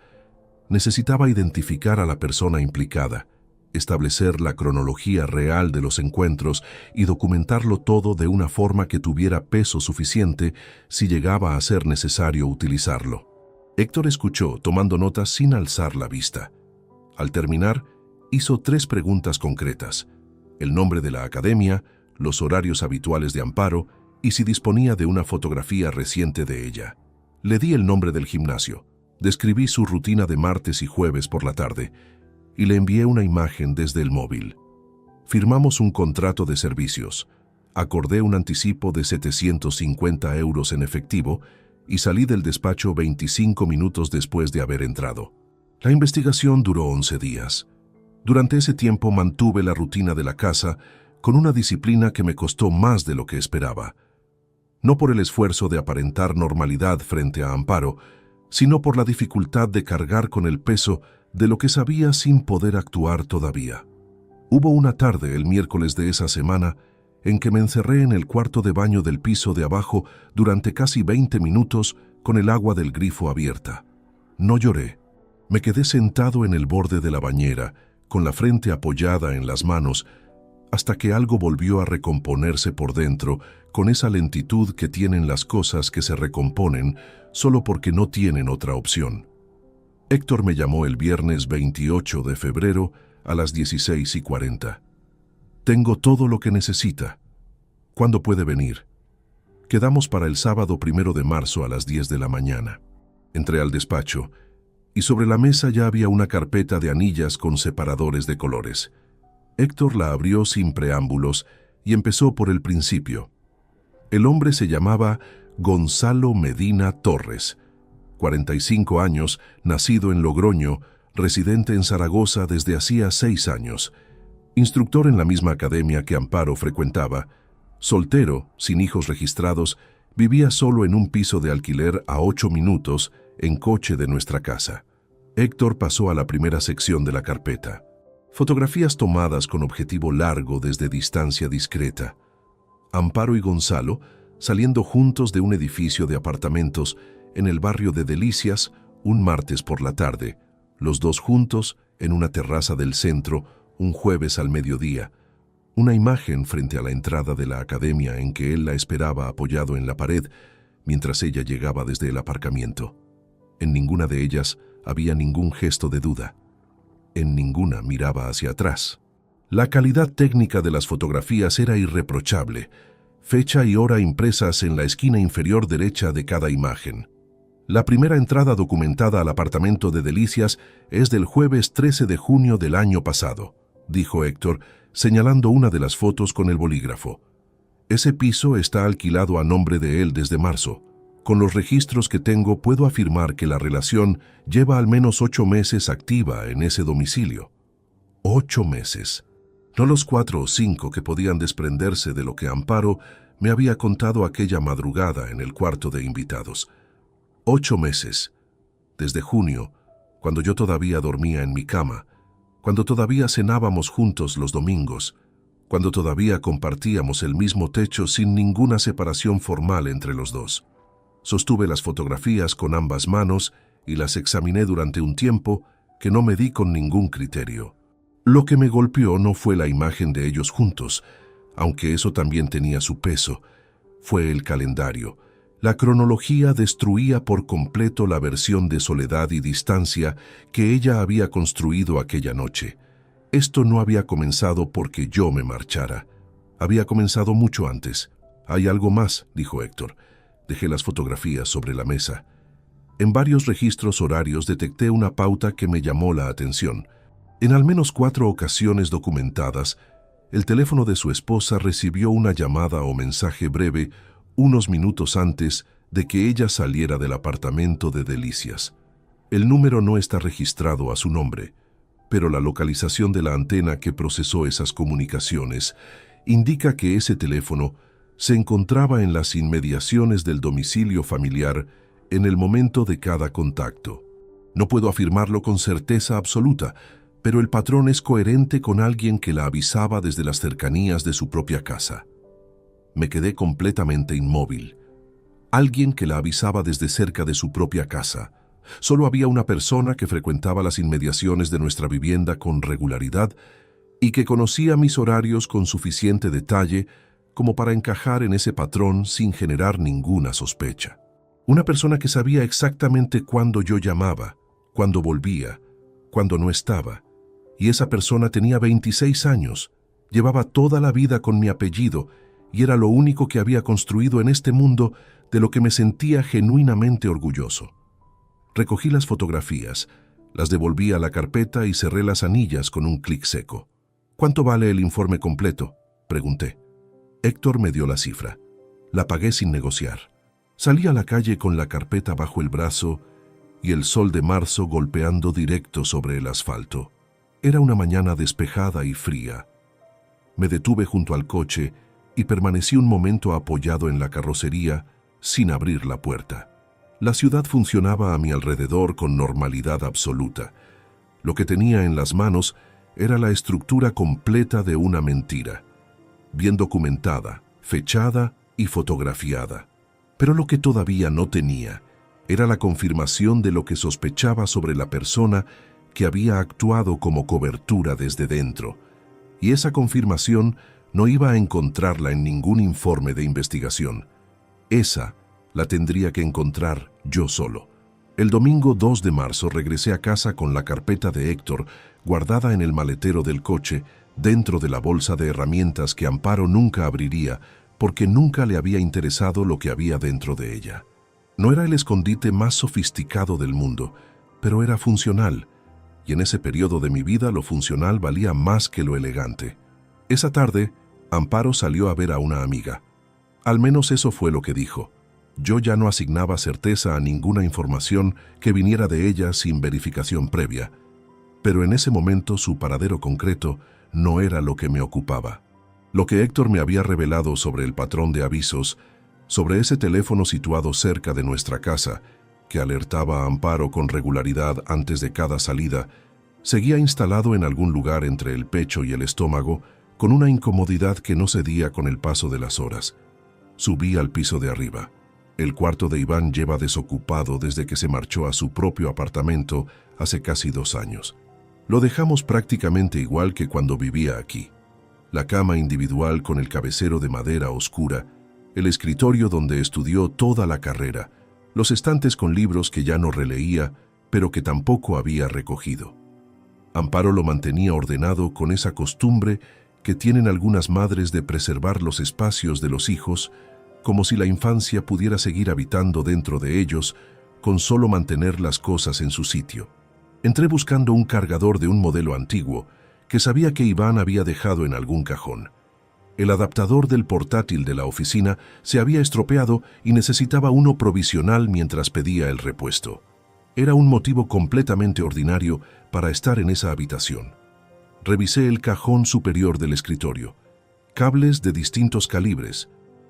Necesitaba identificar a la persona implicada, establecer la cronología real de los encuentros y documentarlo todo de una forma que tuviera peso suficiente si llegaba a ser necesario utilizarlo. Héctor escuchó, tomando notas sin alzar la vista. Al terminar, hizo 3 preguntas concretas: el nombre de la academia, los horarios habituales de Amparo y si disponía de una fotografía reciente de ella. Le di el nombre del gimnasio, describí su rutina de martes y jueves por la tarde y le envié una imagen desde el móvil. Firmamos un contrato de servicios, acordé un anticipo de 750 € en efectivo y salí del despacho 25 minutos después de haber entrado. La investigación duró 11 días. Durante ese tiempo mantuve la rutina de la casa con una disciplina que me costó más de lo que esperaba. No por el esfuerzo de aparentar normalidad frente a Amparo, sino por la dificultad de cargar con el peso de lo que sabía sin poder actuar todavía. Hubo una tarde, el miércoles de esa semana, en que me encerré en el cuarto de baño del piso de abajo durante casi 20 minutos con el agua del grifo abierta. No lloré. Me quedé sentado en el borde de la bañera, con la frente apoyada en las manos, hasta que algo volvió a recomponerse por dentro con esa lentitud que tienen las cosas que se recomponen solo porque no tienen otra opción. Héctor me llamó el viernes 28 de febrero a las 16:40. «Tengo todo lo que necesita. ¿Cuándo puede venir?» Quedamos para el sábado 1 de marzo a las 10 de la mañana. Entré al despacho y sobre la mesa ya había una carpeta de anillas con separadores de colores. Héctor la abrió sin preámbulos y empezó por el principio. El hombre se llamaba Gonzalo Medina Torres, 45 años, nacido en Logroño, residente en Zaragoza desde hacía 6 años, instructor en la misma academia que Amparo frecuentaba, soltero, sin hijos registrados, vivía solo en un piso de alquiler a 8 minutos en coche de nuestra casa. Héctor pasó a la primera sección de la carpeta. Fotografías tomadas con objetivo largo desde distancia discreta. Amparo y Gonzalo saliendo juntos de un edificio de apartamentos en el barrio de Delicias un martes por la tarde, los dos juntos en una terraza del centro un jueves al mediodía. Una imagen frente a la entrada de la academia en que él la esperaba apoyado en la pared mientras ella llegaba desde el aparcamiento. En ninguna de ellas había ningún gesto de duda. En ninguna miraba hacia atrás. La calidad técnica de las fotografías era irreprochable, fecha y hora impresas en la esquina inferior derecha de cada imagen. La primera entrada documentada al apartamento de Delicias es del jueves 13 de junio del año pasado, dijo Héctor, señalando una de las fotos con el bolígrafo. Ese piso está alquilado a nombre de él desde marzo. Con los registros que tengo puedo afirmar que la relación lleva al menos 8 meses activa en ese domicilio. 8 meses. No los 4 o 5 que podían desprenderse de lo que Amparo me había contado aquella madrugada en el cuarto de invitados. 8 meses. Desde junio, cuando yo todavía dormía en mi cama, cuando todavía cenábamos juntos los domingos, cuando todavía compartíamos el mismo techo sin ninguna separación formal entre los dos. Sostuve las fotografías con ambas manos y las examiné durante un tiempo que no medí con ningún criterio. Lo que me golpeó no fue la imagen de ellos juntos, aunque eso también tenía su peso. Fue el calendario. La cronología destruía por completo la versión de soledad y distancia que ella había construido aquella noche. Esto no había comenzado porque yo me marchara. Había comenzado mucho antes. «Hay algo más», dijo Héctor. Dejé las fotografías sobre la mesa. En varios registros horarios detecté una pauta que me llamó la atención. En al menos 4 ocasiones documentadas, el teléfono de su esposa recibió una llamada o mensaje breve unos minutos antes de que ella saliera del apartamento de Delicias. El número no está registrado a su nombre, pero la localización de la antena que procesó esas comunicaciones indica que ese teléfono se encontraba en las inmediaciones del domicilio familiar en el momento de cada contacto. No puedo afirmarlo con certeza absoluta, pero el patrón es coherente con alguien que la avisaba desde las cercanías de su propia casa. Me quedé completamente inmóvil. Alguien que la avisaba desde cerca de su propia casa. Solo había una persona que frecuentaba las inmediaciones de nuestra vivienda con regularidad y que conocía mis horarios con suficiente detalle como para encajar en ese patrón sin generar ninguna sospecha. Una persona que sabía exactamente cuándo yo llamaba, cuándo volvía, cuándo no estaba. Y esa persona tenía 26 años, llevaba toda la vida con mi apellido y era lo único que había construido en este mundo de lo que me sentía genuinamente orgulloso. Recogí las fotografías, las devolví a la carpeta y cerré las anillas con un clic seco. «¿Cuánto vale el informe completo?», pregunté. Héctor me dio la cifra. La pagué sin negociar. Salí a la calle con la carpeta bajo el brazo y el sol de marzo golpeando directo sobre el asfalto. Era una mañana despejada y fría. Me detuve junto al coche y permanecí un momento apoyado en la carrocería sin abrir la puerta. La ciudad funcionaba a mi alrededor con normalidad absoluta. Lo que tenía en las manos era la estructura completa de una mentira, bien documentada, fechada y fotografiada. Pero lo que todavía no tenía era la confirmación de lo que sospechaba sobre la persona que había actuado como cobertura desde dentro. Y esa confirmación no iba a encontrarla en ningún informe de investigación. Esa la tendría que encontrar yo solo. El domingo 2 de marzo regresé a casa con la carpeta de Héctor guardada en el maletero del coche, dentro de la bolsa de herramientas que Amparo nunca abriría porque nunca le había interesado lo que había dentro de ella. No era el escondite más sofisticado del mundo, pero era funcional, y en ese periodo de mi vida lo funcional valía más que lo elegante. Esa tarde, Amparo salió a ver a una amiga. Al menos eso fue lo que dijo. Yo ya no asignaba certeza a ninguna información que viniera de ella sin verificación previa, pero en ese momento su paradero concreto no era lo que me ocupaba. Lo que Héctor me había revelado sobre el patrón de avisos, sobre ese teléfono situado cerca de nuestra casa, que alertaba a Amparo con regularidad antes de cada salida, seguía instalado en algún lugar entre el pecho y el estómago, con una incomodidad que no cedía con el paso de las horas. Subí al piso de arriba. El cuarto de Iván lleva desocupado desde que se marchó a su propio apartamento hace casi 2 años. Lo dejamos prácticamente igual que cuando vivía aquí. La cama individual con el cabecero de madera oscura, el escritorio donde estudió toda la carrera, los estantes con libros que ya no releía, pero que tampoco había recogido. Amparo lo mantenía ordenado con esa costumbre que tienen algunas madres de preservar los espacios de los hijos, como si la infancia pudiera seguir habitando dentro de ellos con solo mantener las cosas en su sitio. Entré buscando un cargador de un modelo antiguo que sabía que Iván había dejado en algún cajón. El adaptador del portátil de la oficina se había estropeado y necesitaba uno provisional mientras pedía el repuesto. Era un motivo completamente ordinario para estar en esa habitación. Revisé el cajón superior del escritorio. Cables de distintos calibres,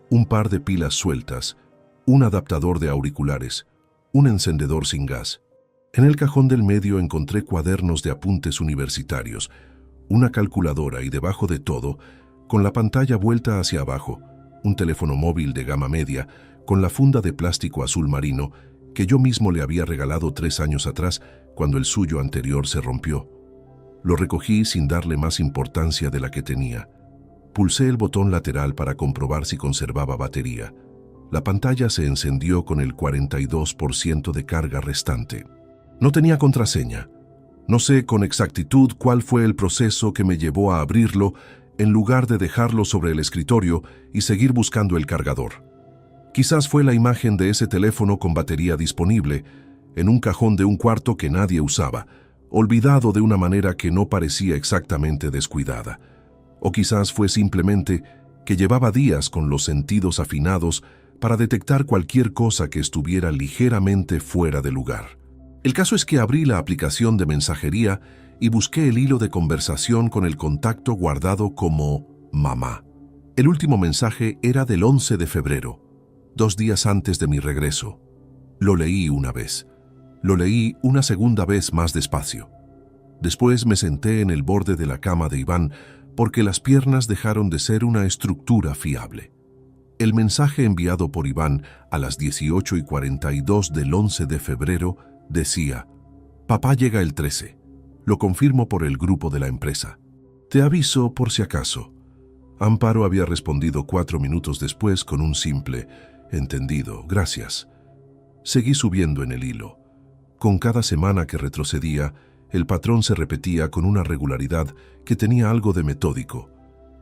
un par de pilas sueltas, un adaptador de auriculares, un encendedor sin gas. En el cajón del medio encontré cuadernos de apuntes universitarios, una calculadora y debajo de todo, con la pantalla vuelta hacia abajo, un teléfono móvil de gama media con la funda de plástico azul marino que yo mismo le había regalado 3 años atrás cuando el suyo anterior se rompió. Lo recogí sin darle más importancia de la que tenía. Pulsé el botón lateral para comprobar si conservaba batería. La pantalla se encendió con el 42% de carga restante. No tenía contraseña. No sé con exactitud cuál fue el proceso que me llevó a abrirlo en lugar de dejarlo sobre el escritorio y seguir buscando el cargador. Quizás fue la imagen de ese teléfono con batería disponible, en un cajón de un cuarto que nadie usaba, olvidado de una manera que no parecía exactamente descuidada. O quizás fue simplemente que llevaba días con los sentidos afinados para detectar cualquier cosa que estuviera ligeramente fuera de lugar. El caso es que abrí la aplicación de mensajería y busqué el hilo de conversación con el contacto guardado como mamá. El último mensaje era del 11 de febrero, 2 días antes de mi regreso. Lo leí una vez. Lo leí una segunda vez más despacio. Después me senté en el borde de la cama de Iván porque las piernas dejaron de ser una estructura fiable. El mensaje enviado por Iván a las 18:42 del 11 de febrero decía: «Papá llega el 13. Lo confirmo por el grupo de la empresa. Te aviso por si acaso». Amparo había respondido 4 minutos después con un simple «Entendido, gracias». Seguí subiendo en el hilo. Con cada semana que retrocedía, el patrón se repetía con una regularidad que tenía algo de metódico.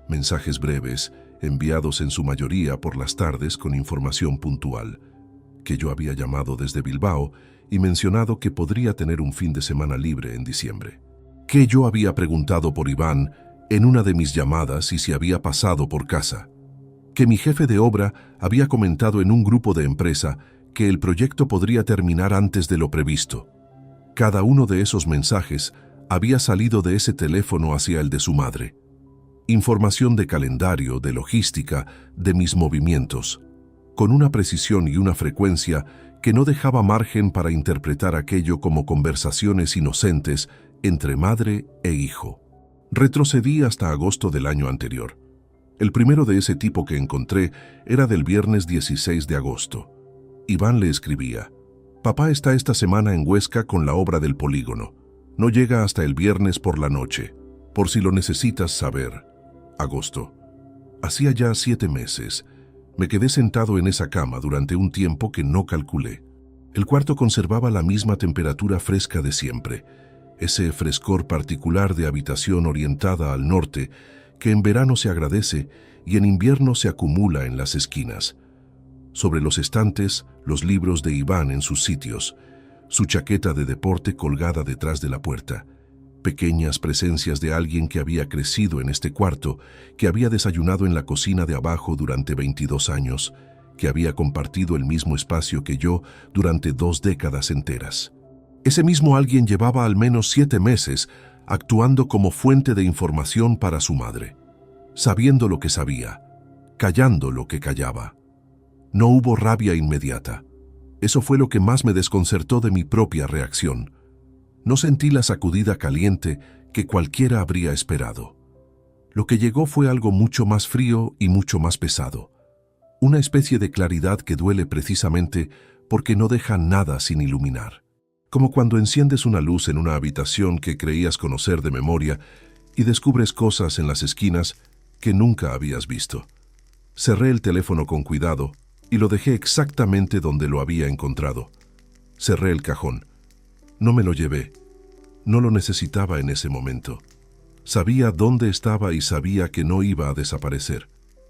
Mensajes breves, enviados en su mayoría por las tardes con información puntual, que yo había llamado desde Bilbao y mencionado que podría tener un fin de semana libre en diciembre. Que yo había preguntado por Iván en una de mis llamadas y si había pasado por casa. Que mi jefe de obra había comentado en un grupo de empresa que el proyecto podría terminar antes de lo previsto. Cada uno de esos mensajes había salido de ese teléfono hacia el de su madre. Información de calendario, de logística, de mis movimientos, con una precisión y una frecuencia que no dejaba margen para interpretar aquello como conversaciones inocentes entre madre e hijo. Retrocedí hasta agosto del año anterior. El primero de ese tipo que encontré era del viernes 16 de agosto. Iván le escribía: «Papá está esta semana en Huesca con la obra del polígono. No llega hasta el viernes por la noche, por si lo necesitas saber». Agosto. Hacía ya 7 meses. Me quedé sentado en esa cama durante un tiempo que no calculé. El cuarto conservaba la misma temperatura fresca de siempre, ese frescor particular de habitación orientada al norte que en verano se agradece y en invierno se acumula en las esquinas. Sobre los estantes, los libros de Iván en sus sitios, su chaqueta de deporte colgada detrás de la puerta. Pequeñas presencias de alguien que había crecido en este cuarto, que había desayunado en la cocina de abajo durante 22 años, que había compartido el mismo espacio que yo durante 2 décadas enteras. Ese mismo alguien llevaba al menos 7 meses actuando como fuente de información para su madre, sabiendo lo que sabía, callando lo que callaba. No hubo rabia inmediata. Eso fue lo que más me desconcertó de mi propia reacción. No sentí la sacudida caliente que cualquiera habría esperado. Lo que llegó fue algo mucho más frío y mucho más pesado. Una especie de claridad que duele precisamente porque no deja nada sin iluminar. Como cuando enciendes una luz en una habitación que creías conocer de memoria y descubres cosas en las esquinas que nunca habías visto. Cerré el teléfono con cuidado y lo dejé exactamente donde lo había encontrado. Cerré el cajón. No me lo llevé. No lo necesitaba en ese momento. Sabía dónde estaba y sabía que no iba a desaparecer.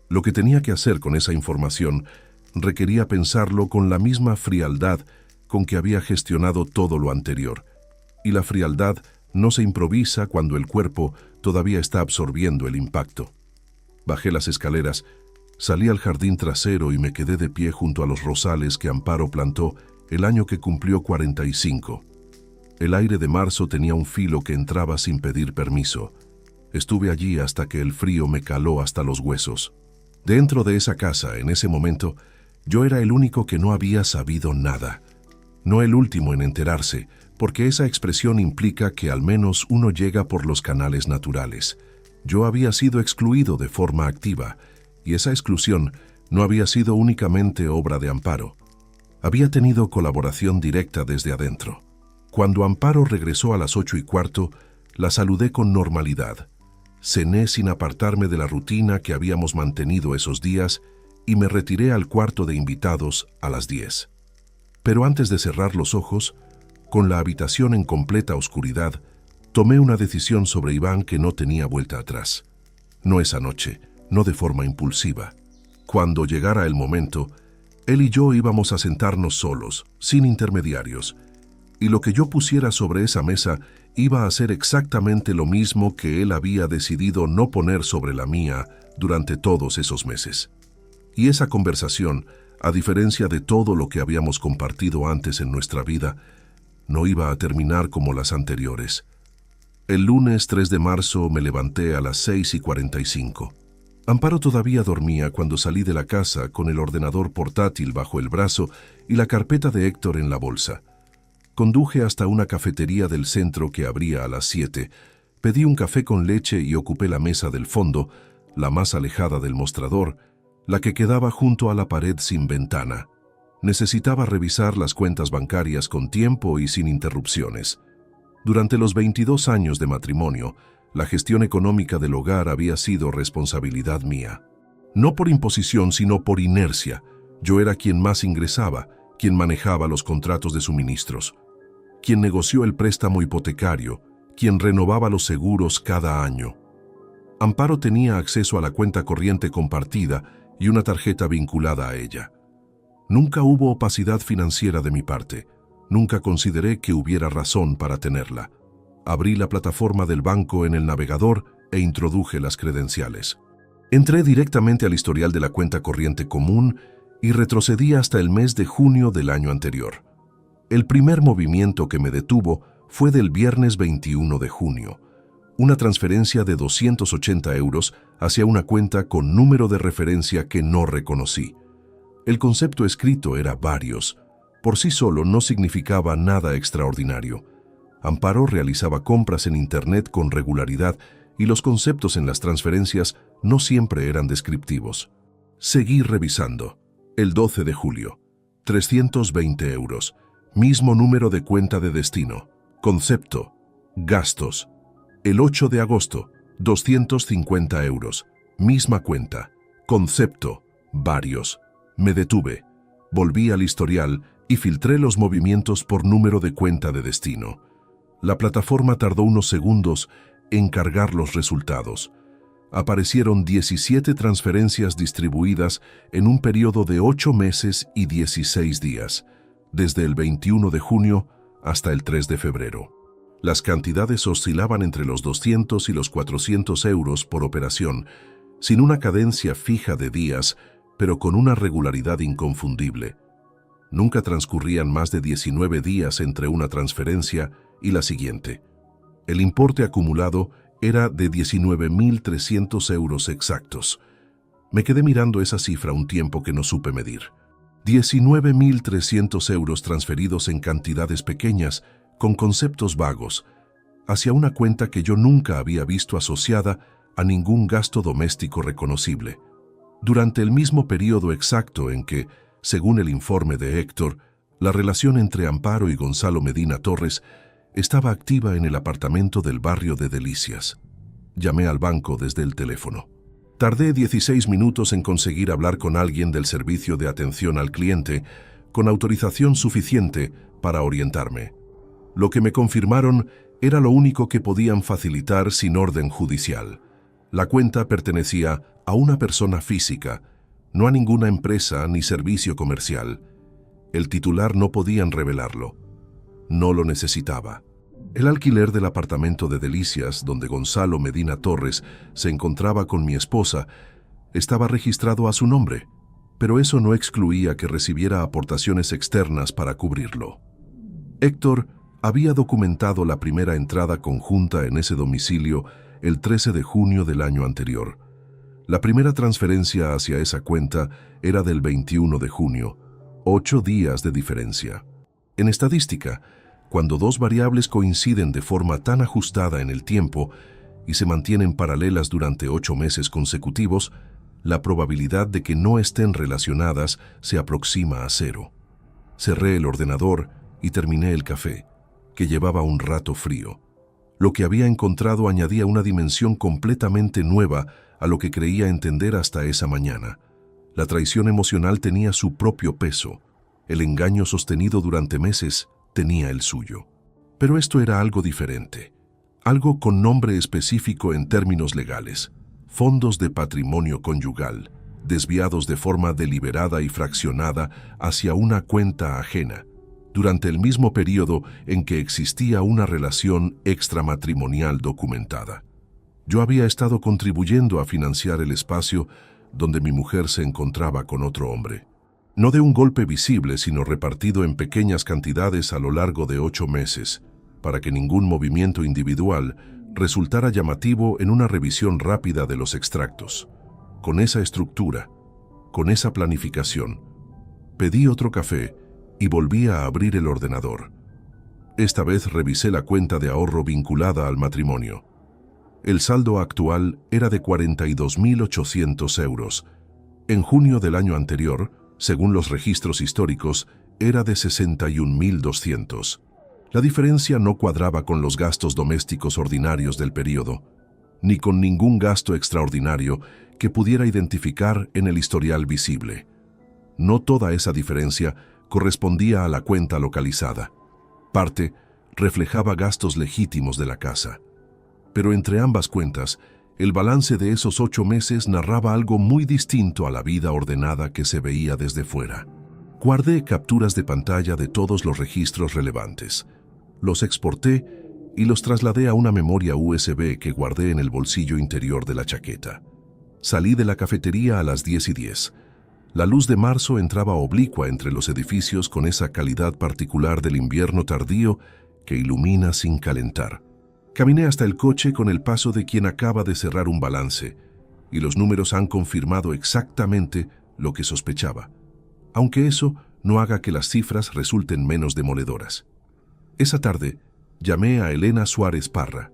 Lo que tenía que hacer con esa información requería pensarlo con la misma frialdad con que había gestionado todo lo anterior. Y la frialdad no se improvisa cuando el cuerpo todavía está absorbiendo el impacto. Bajé las escaleras, salí al jardín trasero y me quedé de pie junto a los rosales que Amparo plantó el año que cumplió 45. El aire de marzo tenía un filo que entraba sin pedir permiso. Estuve allí hasta que el frío me caló hasta los huesos. Dentro de esa casa, en ese momento, yo era el único que no había sabido nada. No el último en enterarse, porque esa expresión implica que al menos uno llega por los canales naturales. Yo había sido excluido de forma activa, y esa exclusión no había sido únicamente obra de Amparo. Había tenido colaboración directa desde adentro. Cuando Amparo regresó a las 8:15, la saludé con normalidad. Cené sin apartarme de la rutina que habíamos mantenido esos días y me retiré al cuarto de invitados a las 10. Pero antes de cerrar los ojos, con la habitación en completa oscuridad, tomé una decisión sobre Iván que no tenía vuelta atrás. No esa noche, no de forma impulsiva. Cuando llegara el momento, él y yo íbamos a sentarnos solos, sin intermediarios, y lo que yo pusiera sobre esa mesa iba a ser exactamente lo mismo que él había decidido no poner sobre la mía durante todos esos meses. Y esa conversación, a diferencia de todo lo que habíamos compartido antes en nuestra vida, no iba a terminar como las anteriores. El lunes 3 de marzo me levanté a las 6:45. Amparo todavía dormía cuando salí de la casa con el ordenador portátil bajo el brazo y la carpeta de Héctor en la bolsa. Conduje hasta una cafetería del centro que abría a las 7, pedí un café con leche y ocupé la mesa del fondo, la más alejada del mostrador, la que quedaba junto a la pared sin ventana. Necesitaba revisar las cuentas bancarias con tiempo y sin interrupciones. Durante los 22 años de matrimonio, la gestión económica del hogar había sido responsabilidad mía. No por imposición, sino por inercia. Yo era quien más ingresaba, quien manejaba los contratos de suministros, quien negoció el préstamo hipotecario, quien renovaba los seguros cada año. Amparo tenía acceso a la cuenta corriente compartida y una tarjeta vinculada a ella. Nunca hubo opacidad financiera de mi parte. Nunca consideré que hubiera razón para tenerla. Abrí la plataforma del banco en el navegador e introduje las credenciales. Entré directamente al historial de la cuenta corriente común y retrocedí hasta el mes de junio del año anterior. El primer movimiento que me detuvo fue del viernes 21 de junio. Una transferencia de 280 euros hacia una cuenta con número de referencia que no reconocí. El concepto escrito era varios. Por sí solo no significaba nada extraordinario. Amparo realizaba compras en Internet con regularidad y los conceptos en las transferencias no siempre eran descriptivos. Seguí revisando. El 12 de julio, 320 euros. Mismo número de cuenta de destino. Concepto, gastos. El 8 de agosto, 250 euros. Misma cuenta. Concepto, varios. Me detuve. Volví al historial y filtré los movimientos por número de cuenta de destino. La plataforma tardó unos segundos en cargar los resultados. Aparecieron 17 transferencias distribuidas en un periodo de 8 meses y 16 días, desde el 21 de junio hasta el 3 de febrero. Las cantidades oscilaban entre los 200 y los 400 euros por operación, sin una cadencia fija de días, pero con una regularidad inconfundible. Nunca transcurrían más de 19 días entre una transferencia y la siguiente. El importe acumulado era de 19.300 euros exactos. Me quedé mirando esa cifra un tiempo que no supe medir. 19.300 euros transferidos en cantidades pequeñas, con conceptos vagos, hacia una cuenta que yo nunca había visto asociada a ningún gasto doméstico reconocible. Durante el mismo periodo exacto en que, según el informe de Héctor, la relación entre Amparo y Gonzalo Medina Torres estaba activa en el apartamento del barrio de Delicias. Llamé al banco desde el teléfono. Tardé 16 minutos en conseguir hablar con alguien del servicio de atención al cliente, con autorización suficiente para orientarme. Lo que me confirmaron era lo único que podían facilitar sin orden judicial. La cuenta pertenecía a una persona física, no a ninguna empresa ni servicio comercial. El titular no podían revelarlo. No lo necesitaba. El alquiler del apartamento de Delicias, donde Gonzalo Medina Torres se encontraba con mi esposa, estaba registrado a su nombre, pero eso no excluía que recibiera aportaciones externas para cubrirlo. Héctor había documentado la primera entrada conjunta en ese domicilio el 13 de junio del año anterior. La primera transferencia hacia esa cuenta era del 21 de junio, 8 días de diferencia. En estadística, cuando dos variables coinciden de forma tan ajustada en el tiempo y se mantienen paralelas durante 8 meses consecutivos, la probabilidad de que no estén relacionadas se aproxima a 0. Cerré el ordenador y terminé el café, que llevaba un rato frío. Lo que había encontrado añadía una dimensión completamente nueva a lo que creía entender hasta esa mañana. La traición emocional tenía su propio peso. El engaño sostenido durante meses tenía el suyo. Pero esto era algo diferente. Algo con nombre específico en términos legales. Fondos de patrimonio conyugal, desviados de forma deliberada y fraccionada hacia una cuenta ajena, durante el mismo periodo en que existía una relación extramatrimonial documentada. Yo había estado contribuyendo a financiar el espacio donde mi mujer se encontraba con otro hombre. No de un golpe visible, sino repartido en pequeñas cantidades a lo largo de 8 meses, para que ningún movimiento individual resultara llamativo en una revisión rápida de los extractos. Con esa estructura, con esa planificación, pedí otro café y volví a abrir el ordenador. Esta vez revisé la cuenta de ahorro vinculada al matrimonio. El saldo actual era de 42.800 euros. En junio del año anterior, según los registros históricos, era de 61.200. La diferencia no cuadraba con los gastos domésticos ordinarios del periodo, ni con ningún gasto extraordinario que pudiera identificar en el historial visible. No toda esa diferencia correspondía a la cuenta localizada. Parte reflejaba gastos legítimos de la casa. Pero entre ambas cuentas, el balance de esos 8 meses narraba algo muy distinto a la vida ordenada que se veía desde fuera. Guardé capturas de pantalla de todos los registros relevantes. Los exporté y los trasladé a una memoria USB que guardé en el bolsillo interior de la chaqueta. Salí de la cafetería a las 10:10. La luz de marzo entraba oblicua entre los edificios con esa calidad particular del invierno tardío que ilumina sin calentar. Caminé hasta el coche con el paso de quien acaba de cerrar un balance, y los números han confirmado exactamente lo que sospechaba, aunque eso no haga que las cifras resulten menos demoledoras. Esa tarde llamé a Elena Suárez Parra.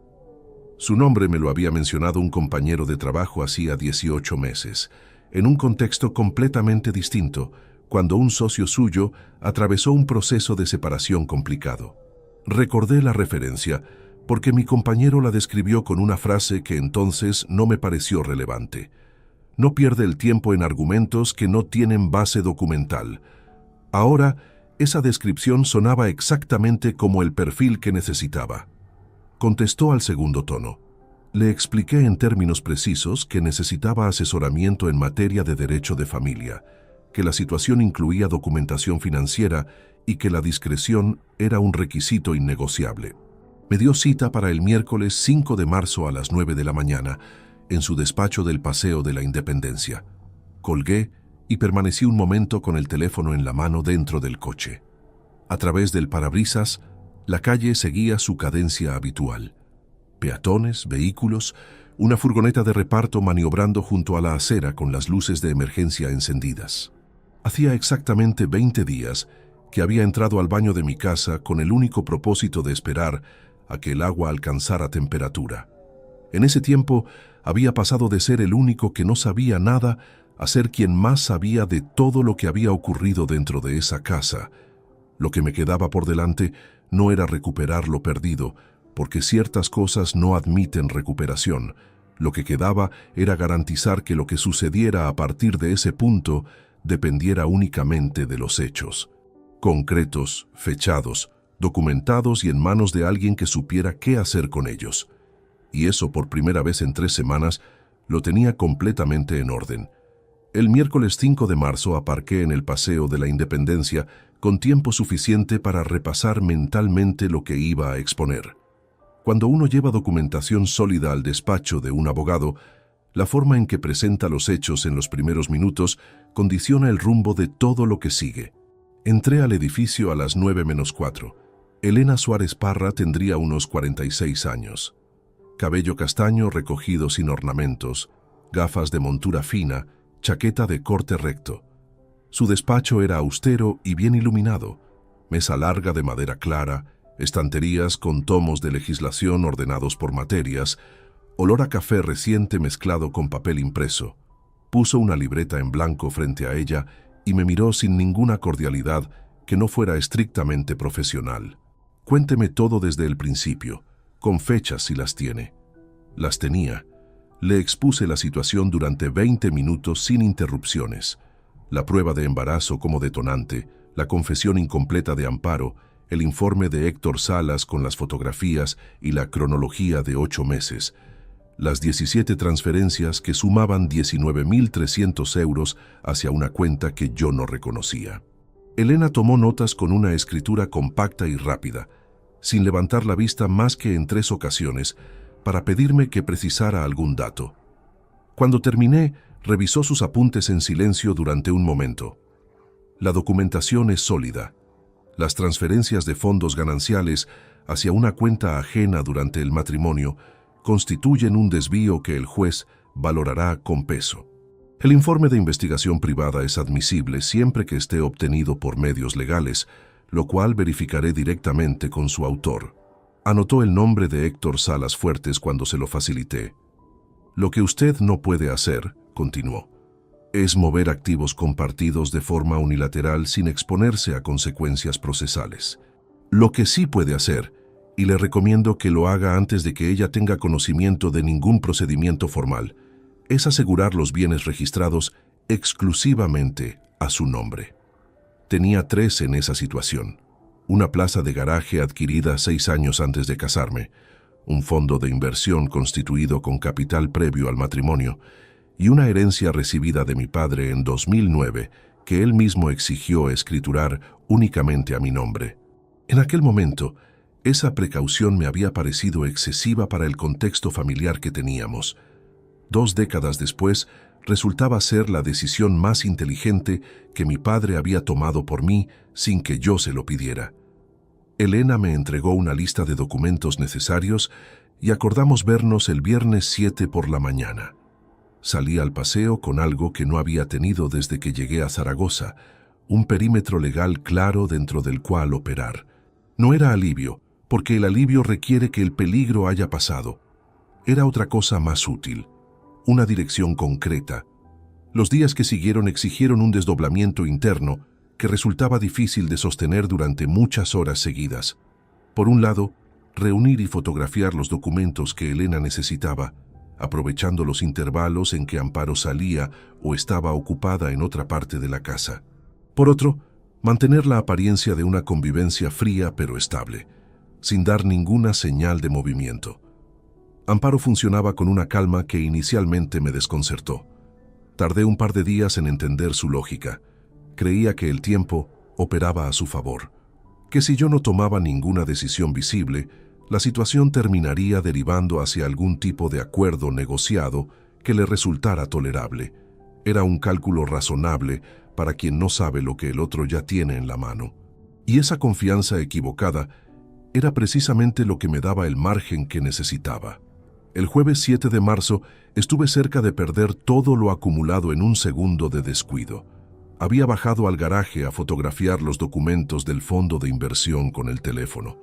Su nombre me lo había mencionado un compañero de trabajo hacía 18 meses, en un contexto completamente distinto, cuando un socio suyo atravesó un proceso de separación complicado. Recordé la referencia porque mi compañero la describió con una frase que entonces no me pareció relevante. No pierde el tiempo en argumentos que no tienen base documental. Ahora, esa descripción sonaba exactamente como el perfil que necesitaba. Contestó al segundo tono. Le expliqué en términos precisos que necesitaba asesoramiento en materia de derecho de familia, que la situación incluía documentación financiera y que la discreción era un requisito innegociable. Me dio cita para el miércoles 5 de marzo a las 9 de la mañana, en su despacho del Paseo de la Independencia. Colgué y permanecí un momento con el teléfono en la mano dentro del coche. A través del parabrisas, la calle seguía su cadencia habitual. Peatones, vehículos, una furgoneta de reparto maniobrando junto a la acera con las luces de emergencia encendidas. Hacía exactamente 20 días que había entrado al baño de mi casa con el único propósito de esperar a que el agua alcanzara temperatura. En ese tiempo había pasado de ser el único que no sabía nada a ser quien más sabía de todo lo que había ocurrido dentro de esa casa. Lo que me quedaba por delante no era recuperar lo perdido, porque ciertas cosas no admiten recuperación. Lo que quedaba era garantizar que lo que sucediera a partir de ese punto dependiera únicamente de los hechos. Concretos, fechados, documentados y en manos de alguien que supiera qué hacer con ellos. Y eso por primera vez en 3 semanas lo tenía completamente en orden. El miércoles 5 de marzo aparqué en el Paseo de la Independencia con tiempo suficiente para repasar mentalmente lo que iba a exponer. Cuando uno lleva documentación sólida al despacho de un abogado, la forma en que presenta los hechos en los primeros minutos condiciona el rumbo de todo lo que sigue. Entré al edificio a las 9:04. Elena Suárez Parra tendría unos 46 años. Cabello castaño recogido sin ornamentos, gafas de montura fina, chaqueta de corte recto. Su despacho era austero y bien iluminado, mesa larga de madera clara, estanterías con tomos de legislación ordenados por materias, olor a café reciente mezclado con papel impreso. Puso una libreta en blanco frente a ella y me miró sin ninguna cordialidad que no fuera estrictamente profesional. Cuénteme todo desde el principio, con fechas si las tiene. Las tenía. Le expuse la situación durante 20 minutos sin interrupciones. La prueba de embarazo como detonante, la confesión incompleta de Amparo, el informe de Héctor Salas con las fotografías y la cronología de 8 meses, las 17 transferencias que sumaban 19.300 euros hacia una cuenta que yo no reconocía. Elena tomó notas con una escritura compacta y rápida, sin levantar la vista más que en 3 ocasiones, para pedirme que precisara algún dato. Cuando terminé, revisó sus apuntes en silencio durante un momento. La documentación es sólida. Las transferencias de fondos gananciales hacia una cuenta ajena durante el matrimonio constituyen un desvío que el juez valorará con peso. El informe de investigación privada es admisible siempre que esté obtenido por medios legales, lo cual verificaré directamente con su autor. Anotó el nombre de Héctor Salas Fuertes cuando se lo facilité. Lo que usted no puede hacer, continuó, es mover activos compartidos de forma unilateral sin exponerse a consecuencias procesales. Lo que sí puede hacer, y le recomiendo que lo haga antes de que ella tenga conocimiento de ningún procedimiento formal, es asegurar los bienes registrados exclusivamente a su nombre. Tenía 3 en esa situación. Una plaza de garaje adquirida 6 años antes de casarme, un fondo de inversión constituido con capital previo al matrimonio y una herencia recibida de mi padre en 2009 que él mismo exigió escriturar únicamente a mi nombre. En aquel momento, esa precaución me había parecido excesiva para el contexto familiar que teníamos. 2 décadas después, resultaba ser la decisión más inteligente que mi padre había tomado por mí sin que yo se lo pidiera. Elena me entregó una lista de documentos necesarios y acordamos vernos el viernes 7 por la mañana. Salí al paseo con algo que no había tenido desde que llegué a Zaragoza, un perímetro legal claro dentro del cual operar. No era alivio, porque el alivio requiere que el peligro haya pasado. Era otra cosa más útil, una dirección concreta. Los días que siguieron exigieron un desdoblamiento interno que resultaba difícil de sostener durante muchas horas seguidas. Por un lado, reunir y fotografiar los documentos que Elena necesitaba, aprovechando los intervalos en que Amparo salía o estaba ocupada en otra parte de la casa. Por otro, mantener la apariencia de una convivencia fría pero estable, sin dar ninguna señal de movimiento. Amparo funcionaba con una calma que inicialmente me desconcertó. Tardé un par de días en entender su lógica. Creía que el tiempo, operaba a su favor, que si yo no tomaba ninguna decisión visible, la situación terminaría derivando hacia algún tipo de acuerdo negociado que le resultara tolerable. Era un cálculo razonable para quien no sabe lo que el otro ya tiene en la mano. Y esa confianza equivocada era precisamente lo que me daba el margen que necesitaba. El jueves 7 de marzo estuve cerca de perder todo lo acumulado en un segundo de descuido. Había bajado al garaje a fotografiar los documentos del fondo de inversión con el teléfono.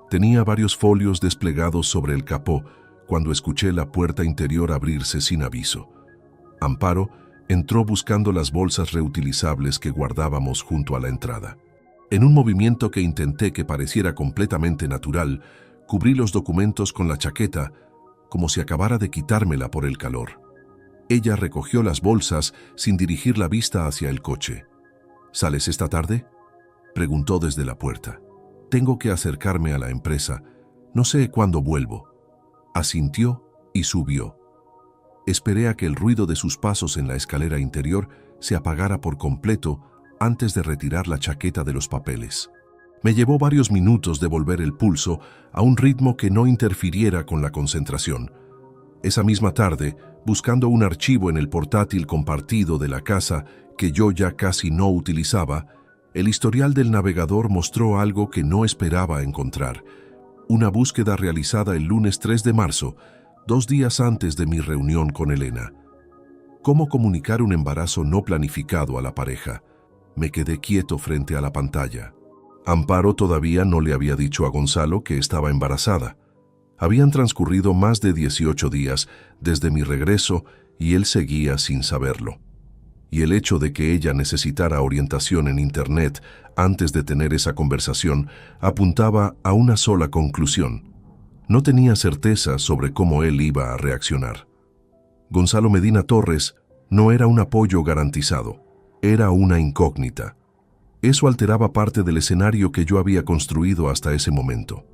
Tenía varios folios desplegados sobre el capó cuando escuché la puerta interior abrirse sin aviso. Amparo entró buscando las bolsas reutilizables que guardábamos junto a la entrada. En un movimiento que intenté que pareciera completamente natural, cubrí los documentos con la chaqueta, como si acabara de quitármela por el calor. Ella recogió las bolsas sin dirigir la vista hacia el coche. ¿Sales esta tarde?, preguntó desde la puerta. Tengo que acercarme a la empresa. No sé cuándo vuelvo. Asintió y subió. Esperé a que el ruido de sus pasos en la escalera interior se apagara por completo antes de retirar la chaqueta de los papeles. Me llevó varios minutos devolver el pulso a un ritmo que no interfiriera con la concentración. Esa misma tarde, buscando un archivo en el portátil compartido de la casa que yo ya casi no utilizaba, el historial del navegador mostró algo que no esperaba encontrar. Una búsqueda realizada el lunes 3 de marzo, 2 días antes de mi reunión con Elena. ¿Cómo comunicar un embarazo no planificado a la pareja? Me quedé quieto frente a la pantalla. Amparo todavía no le había dicho a Gonzalo que estaba embarazada. Habían transcurrido más de 18 días desde mi regreso y él seguía sin saberlo. Y el hecho de que ella necesitara orientación en Internet antes de tener esa conversación apuntaba a una sola conclusión. No tenía certeza sobre cómo él iba a reaccionar. Gonzalo Medina Torres no era un apoyo garantizado, era una incógnita. Eso alteraba parte del escenario que yo había construido hasta ese momento.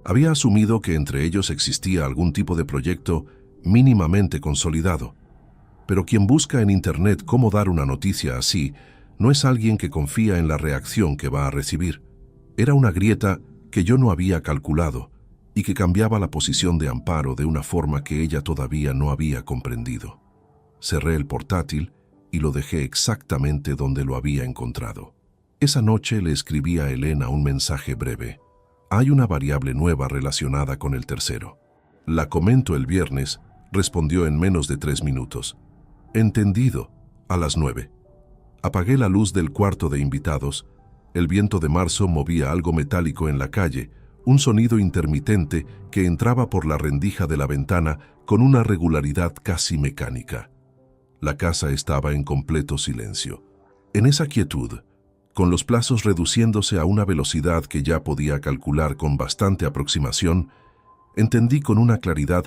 Había asumido que entre ellos existía algún tipo de proyecto mínimamente consolidado. Pero quien busca en Internet cómo dar una noticia así, no es alguien que confía en la reacción que va a recibir. Era una grieta que yo no había calculado y que cambiaba la posición de Amparo de una forma que ella todavía no había comprendido. Cerré el portátil y lo dejé exactamente donde lo había encontrado. Esa noche le escribí a Elena un mensaje breve. Hay una variable nueva relacionada con el tercero. La comento el viernes, respondió en menos de 3 minutos. Entendido, a las 9. Apagué la luz del cuarto de invitados. El viento de marzo movía algo metálico en la calle, un sonido intermitente que entraba por la rendija de la ventana con una regularidad casi mecánica. La casa estaba en completo silencio. En esa quietud, con los plazos reduciéndose a una velocidad que ya podía calcular con bastante aproximación, entendí con una claridad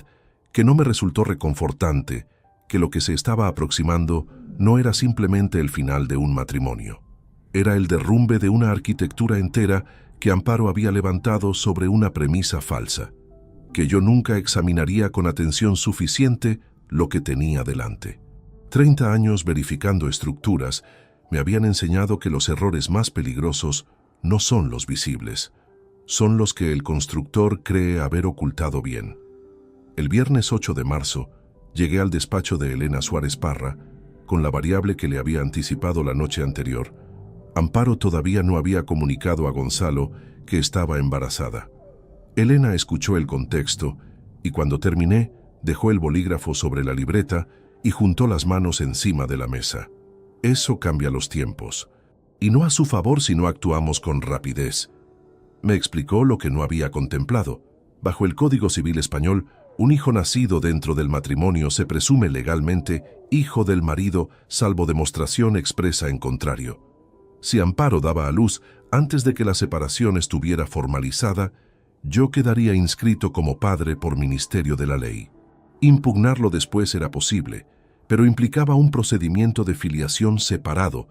que no me resultó reconfortante que lo que se estaba aproximando no era simplemente el final de un matrimonio. Era el derrumbe de una arquitectura entera que Amparo había levantado sobre una premisa falsa, que yo nunca examinaría con atención suficiente lo que tenía delante. 30 años verificando estructuras me habían enseñado que los errores más peligrosos no son los visibles, son los que el constructor cree haber ocultado bien. El viernes 8 de marzo, llegué al despacho de Elena Suárez Parra, con la variable que le había anticipado la noche anterior. Amparo todavía no había comunicado a Gonzalo que estaba embarazada. Elena escuchó el contexto y cuando terminé, dejó el bolígrafo sobre la libreta y juntó las manos encima de la mesa. Eso cambia los tiempos, y no a su favor si no actuamos con rapidez. Me explicó lo que no había contemplado. Bajo el Código Civil español, un hijo nacido dentro del matrimonio se presume legalmente hijo del marido, salvo demostración expresa en contrario. Si Amparo daba a luz antes de que la separación estuviera formalizada, yo quedaría inscrito como padre por ministerio de la ley. Impugnarlo después era posible, pero implicaba un procedimiento de filiación separado,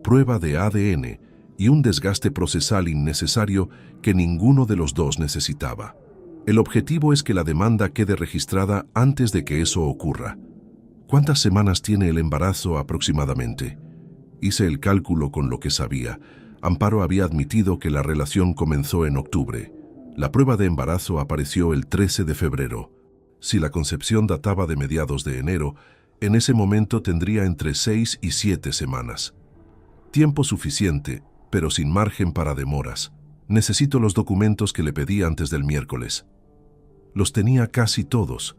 prueba de ADN y un desgaste procesal innecesario que ninguno de los dos necesitaba. El objetivo es que la demanda quede registrada antes de que eso ocurra. ¿Cuántas semanas tiene el embarazo aproximadamente? Hice el cálculo con lo que sabía. Amparo había admitido que la relación comenzó en octubre. La prueba de embarazo apareció el 13 de febrero. Si la concepción databa de mediados de enero, en ese momento tendría entre 6 y 7 semanas. Tiempo suficiente, pero sin margen para demoras. Necesito los documentos que le pedí antes del miércoles. Los tenía casi todos.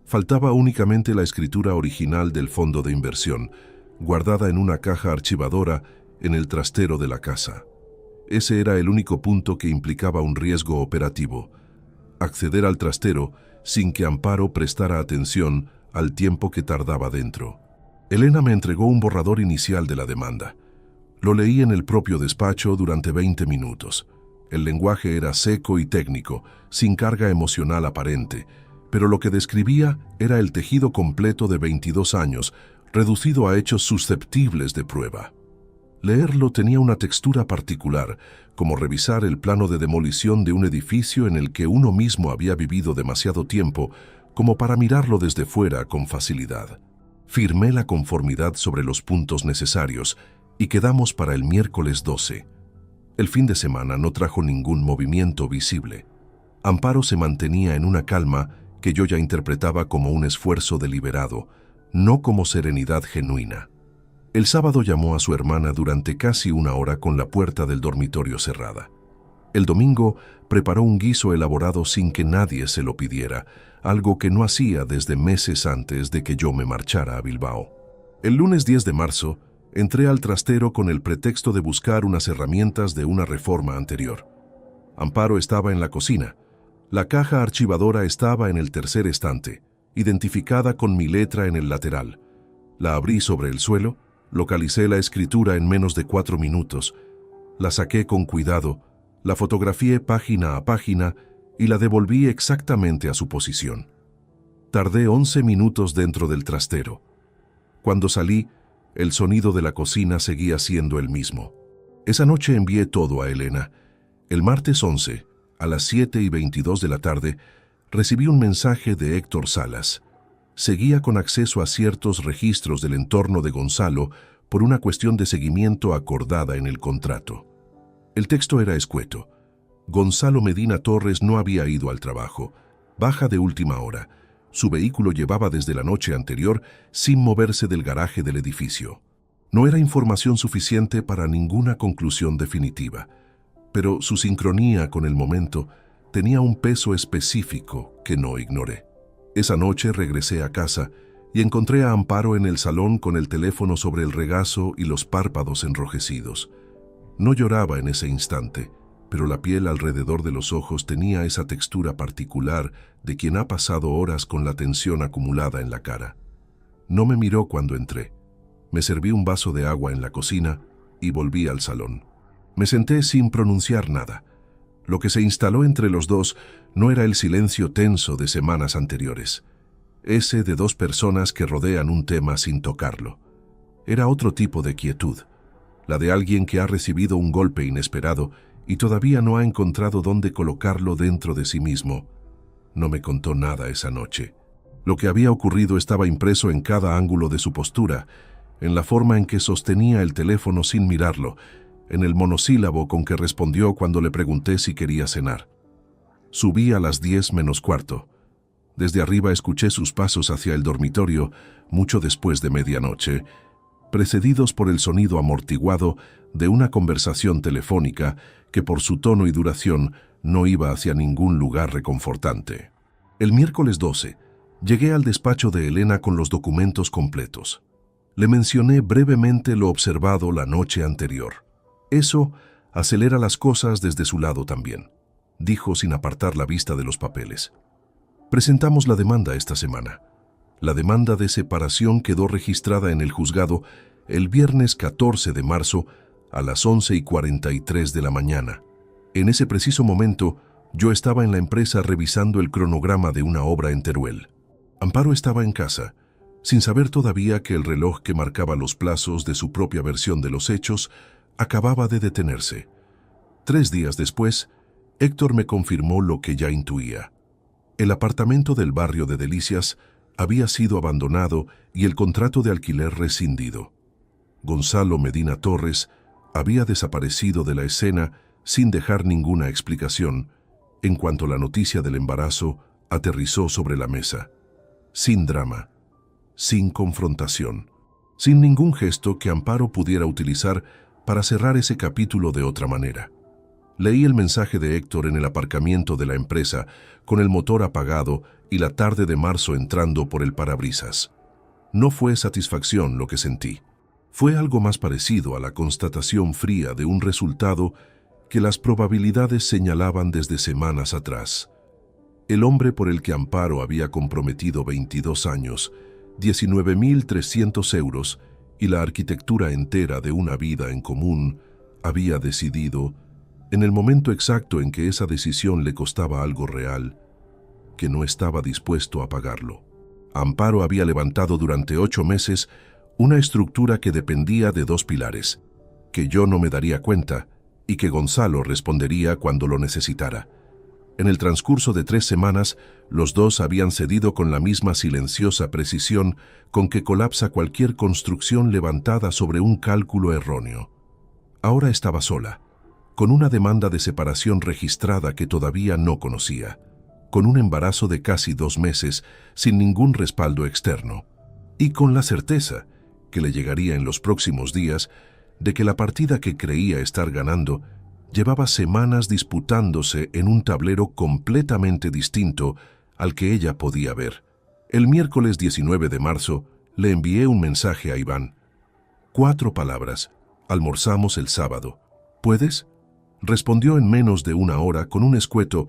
Faltaba únicamente la escritura original del fondo de inversión, guardada en una caja archivadora en el trastero de la casa. Ese era el único punto que implicaba un riesgo operativo: acceder al trastero sin que Amparo prestara atención al tiempo que tardaba dentro. Elena me entregó un borrador inicial de la demanda. Lo leí en el propio despacho durante 20 minutos. El lenguaje era seco y técnico, sin carga emocional aparente, pero lo que describía era el tejido completo de 22 años, reducido a hechos susceptibles de prueba. Leerlo tenía una textura particular, como revisar el plano de demolición de un edificio en el que uno mismo había vivido demasiado tiempo, como para mirarlo desde fuera con facilidad. Firmé la conformidad sobre los puntos necesarios y quedamos para el miércoles 12. El fin de semana no trajo ningún movimiento visible. Amparo se mantenía en una calma que yo ya interpretaba como un esfuerzo deliberado, no como serenidad genuina. El sábado llamó a su hermana durante casi una hora con la puerta del dormitorio cerrada. El domingo preparó un guiso elaborado sin que nadie se lo pidiera, algo que no hacía desde meses antes de que yo me marchara a Bilbao. El lunes 10 de marzo, entré al trastero con el pretexto de buscar unas herramientas de una reforma anterior. Amparo estaba en la cocina. La caja archivadora estaba en el tercer estante, identificada con mi letra en el lateral. La abrí sobre el suelo, localicé la escritura en menos de 4 minutos, la saqué con cuidado, la fotografié página a página y la devolví exactamente a su posición. Tardé 11 minutos dentro del trastero. Cuando salí, el sonido de la cocina seguía siendo el mismo. Esa noche envié todo a Elena. El martes 11, a las 7:22 de la tarde, recibí un mensaje de Héctor Salas. Seguía con acceso a ciertos registros del entorno de Gonzalo por una cuestión de seguimiento acordada en el contrato. El texto era escueto. Gonzalo Medina Torres no había ido al trabajo. Baja de última hora. Su vehículo llevaba desde la noche anterior sin moverse del garaje del edificio. No era información suficiente para ninguna conclusión definitiva, pero su sincronía con el momento tenía un peso específico que no ignoré. Esa noche regresé a casa y encontré a Amparo en el salón con el teléfono sobre el regazo y los párpados enrojecidos. No lloraba en ese instante, pero la piel alrededor de los ojos tenía esa textura particular de quien ha pasado horas con la tensión acumulada en la cara. No me miró cuando entré. Me serví un vaso de agua en la cocina y volví al salón. Me senté sin pronunciar nada. Lo que se instaló entre los dos no era el silencio tenso de semanas anteriores, ese de dos personas que rodean un tema sin tocarlo. Era otro tipo de quietud, la de alguien que ha recibido un golpe inesperado y todavía no ha encontrado dónde colocarlo dentro de sí mismo. No me contó nada esa noche. Lo que había ocurrido estaba impreso en cada ángulo de su postura, en la forma en que sostenía el teléfono sin mirarlo, en el monosílabo con que respondió cuando le pregunté si quería cenar. Subí a las 10:45. Desde arriba escuché sus pasos hacia el dormitorio mucho después de medianoche, precedidos por el sonido amortiguado de una conversación telefónica que por su tono y duración no iba hacia ningún lugar reconfortante. El miércoles 12, llegué al despacho de Elena con los documentos completos. Le mencioné brevemente lo observado la noche anterior. Eso acelera las cosas desde su lado también, dijo sin apartar la vista de los papeles. Presentamos la demanda esta semana. La demanda de separación quedó registrada en el juzgado el viernes 14 de marzo a las 11:43 de la mañana. En ese preciso momento, yo estaba en la empresa revisando el cronograma de una obra en Teruel. Amparo estaba en casa, sin saber todavía que el reloj que marcaba los plazos de su propia versión de los hechos acababa de detenerse. 3 días después, Héctor me confirmó lo que ya intuía. El apartamento del barrio de Delicias había sido abandonado y el contrato de alquiler rescindido. Gonzalo Medina Torres Había desaparecido de la escena sin dejar ninguna explicación en cuanto la noticia del embarazo aterrizó sobre la mesa. Sin drama, sin confrontación, sin ningún gesto que Amparo pudiera utilizar para cerrar ese capítulo de otra manera. Leí el mensaje de Héctor en el aparcamiento de la empresa, con el motor apagado y la tarde de marzo entrando por el parabrisas. No fue satisfacción lo que sentí. Fue algo más parecido a la constatación fría de un resultado que las probabilidades señalaban desde semanas atrás. El hombre por el que Amparo había comprometido 22 años, 19.300 euros y la arquitectura entera de una vida en común, había decidido, en el momento exacto en que esa decisión le costaba algo real, que no estaba dispuesto a pagarlo. Amparo había levantado durante 8 meses una estructura que dependía de 2 pilares, que yo no me daría cuenta y que Gonzalo respondería cuando lo necesitara. En el transcurso de 3 semanas, los dos habían cedido con la misma silenciosa precisión con que colapsa cualquier construcción levantada sobre un cálculo erróneo. Ahora estaba sola, con una demanda de separación registrada que todavía no conocía, con un embarazo de casi 2 meses sin ningún respaldo externo, y con la certeza, que le llegaría en los próximos días, de que la partida que creía estar ganando llevaba semanas disputándose en un tablero completamente distinto al que ella podía ver. El miércoles 19 de marzo le envié un mensaje a Iván. 4 palabras. Almorzamos el sábado. ¿Puedes? Respondió en menos de 1 hora con un escueto.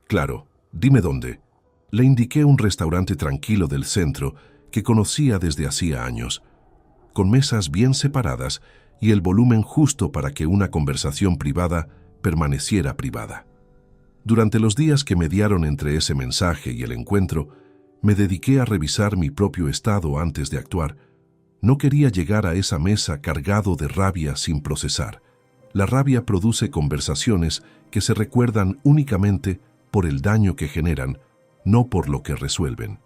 Claro, dime dónde. Le indiqué un restaurante tranquilo del centro que conocía desde hacía años, con mesas bien separadas y el volumen justo para que una conversación privada permaneciera privada. Durante los días que mediaron entre ese mensaje y el encuentro, me dediqué a revisar mi propio estado antes de actuar. No quería llegar a esa mesa cargado de rabia sin procesar. La rabia produce conversaciones que se recuerdan únicamente por el daño que generan, no por lo que resuelven.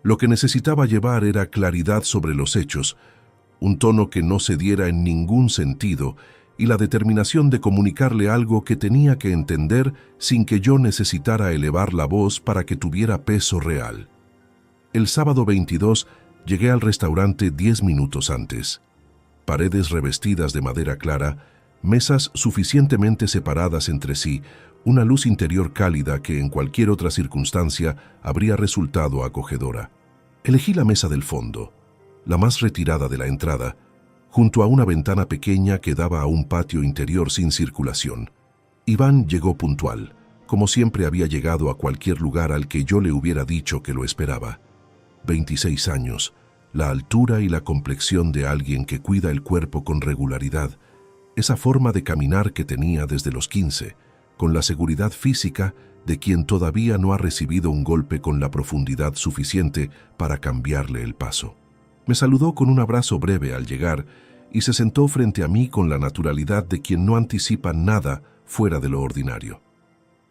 Lo que necesitaba llevar era claridad sobre los hechos, un tono que no se diera en ningún sentido y la determinación de comunicarle algo que tenía que entender sin que yo necesitara elevar la voz para que tuviera peso real. El sábado 22 llegué al restaurante 10 minutos antes. Paredes revestidas de madera clara, mesas suficientemente separadas entre sí, una luz interior cálida que en cualquier otra circunstancia habría resultado acogedora. Elegí la mesa del fondo, la más retirada de la entrada, junto a una ventana pequeña que daba a un patio interior sin circulación. Iván llegó puntual, como siempre había llegado a cualquier lugar al que yo le hubiera dicho que lo esperaba. 26 años, la altura y la complexión de alguien que cuida el cuerpo con regularidad, esa forma de caminar que tenía desde los 15, con la seguridad física de quien todavía no ha recibido un golpe con la profundidad suficiente para cambiarle el paso. Me saludó con un abrazo breve al llegar y se sentó frente a mí con la naturalidad de quien no anticipa nada fuera de lo ordinario.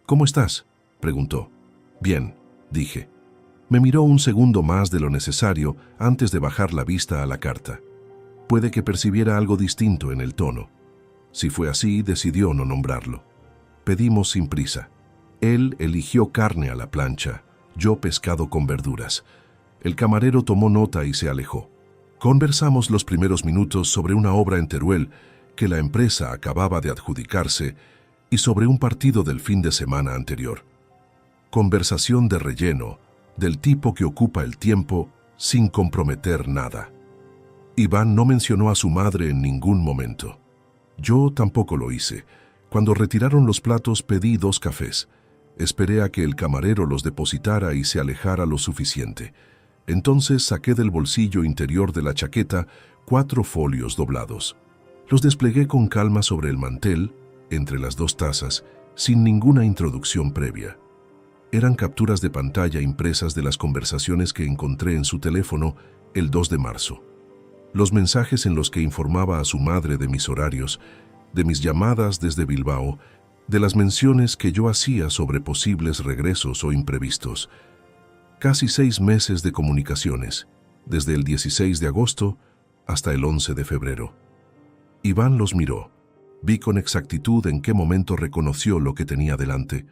«¿Cómo estás?», preguntó. «Bien», dije. Me miró un segundo más de lo necesario antes de bajar la vista a la carta. Puede que percibiera algo distinto en el tono. Si fue así, decidió no nombrarlo. Pedimos sin prisa. Él eligió carne a la plancha, yo pescado con verduras. El camarero tomó nota y se alejó. Conversamos los primeros minutos sobre una obra en Teruel que la empresa acababa de adjudicarse y sobre un partido del fin de semana anterior. Conversación de relleno, del tipo que ocupa el tiempo sin comprometer nada. Iván no mencionó a su madre en ningún momento. Yo tampoco lo hice. Cuando retiraron los platos pedí 2 cafés. Esperé a que el camarero los depositara y se alejara lo suficiente. Entonces saqué del bolsillo interior de la chaqueta 4 folios doblados. Los desplegué con calma sobre el mantel, entre las 2 tazas, sin ninguna introducción previa. Eran capturas de pantalla impresas de las conversaciones que encontré en su teléfono el 2 de marzo. Los mensajes en los que informaba a su madre de mis horarios, de mis llamadas desde Bilbao, de las menciones que yo hacía sobre posibles regresos o imprevistos. Casi 6 meses de comunicaciones, desde el 16 de agosto hasta el 11 de febrero. Iván los miró. Vi con exactitud en qué momento reconoció lo que tenía delante,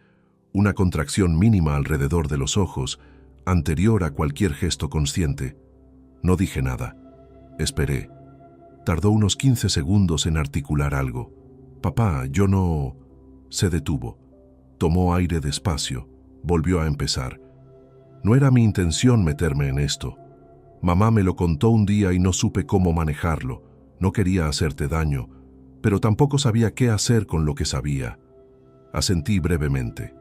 una contracción mínima alrededor de los ojos, anterior a cualquier gesto consciente. No dije nada. Esperé. Tardó unos 15 segundos en articular algo. «Papá, yo no...». Se detuvo. Tomó aire despacio. Volvió a empezar. «No era mi intención meterme en esto. Mamá me lo contó un día y no supe cómo manejarlo. No quería hacerte daño, pero tampoco sabía qué hacer con lo que sabía». Asentí brevemente.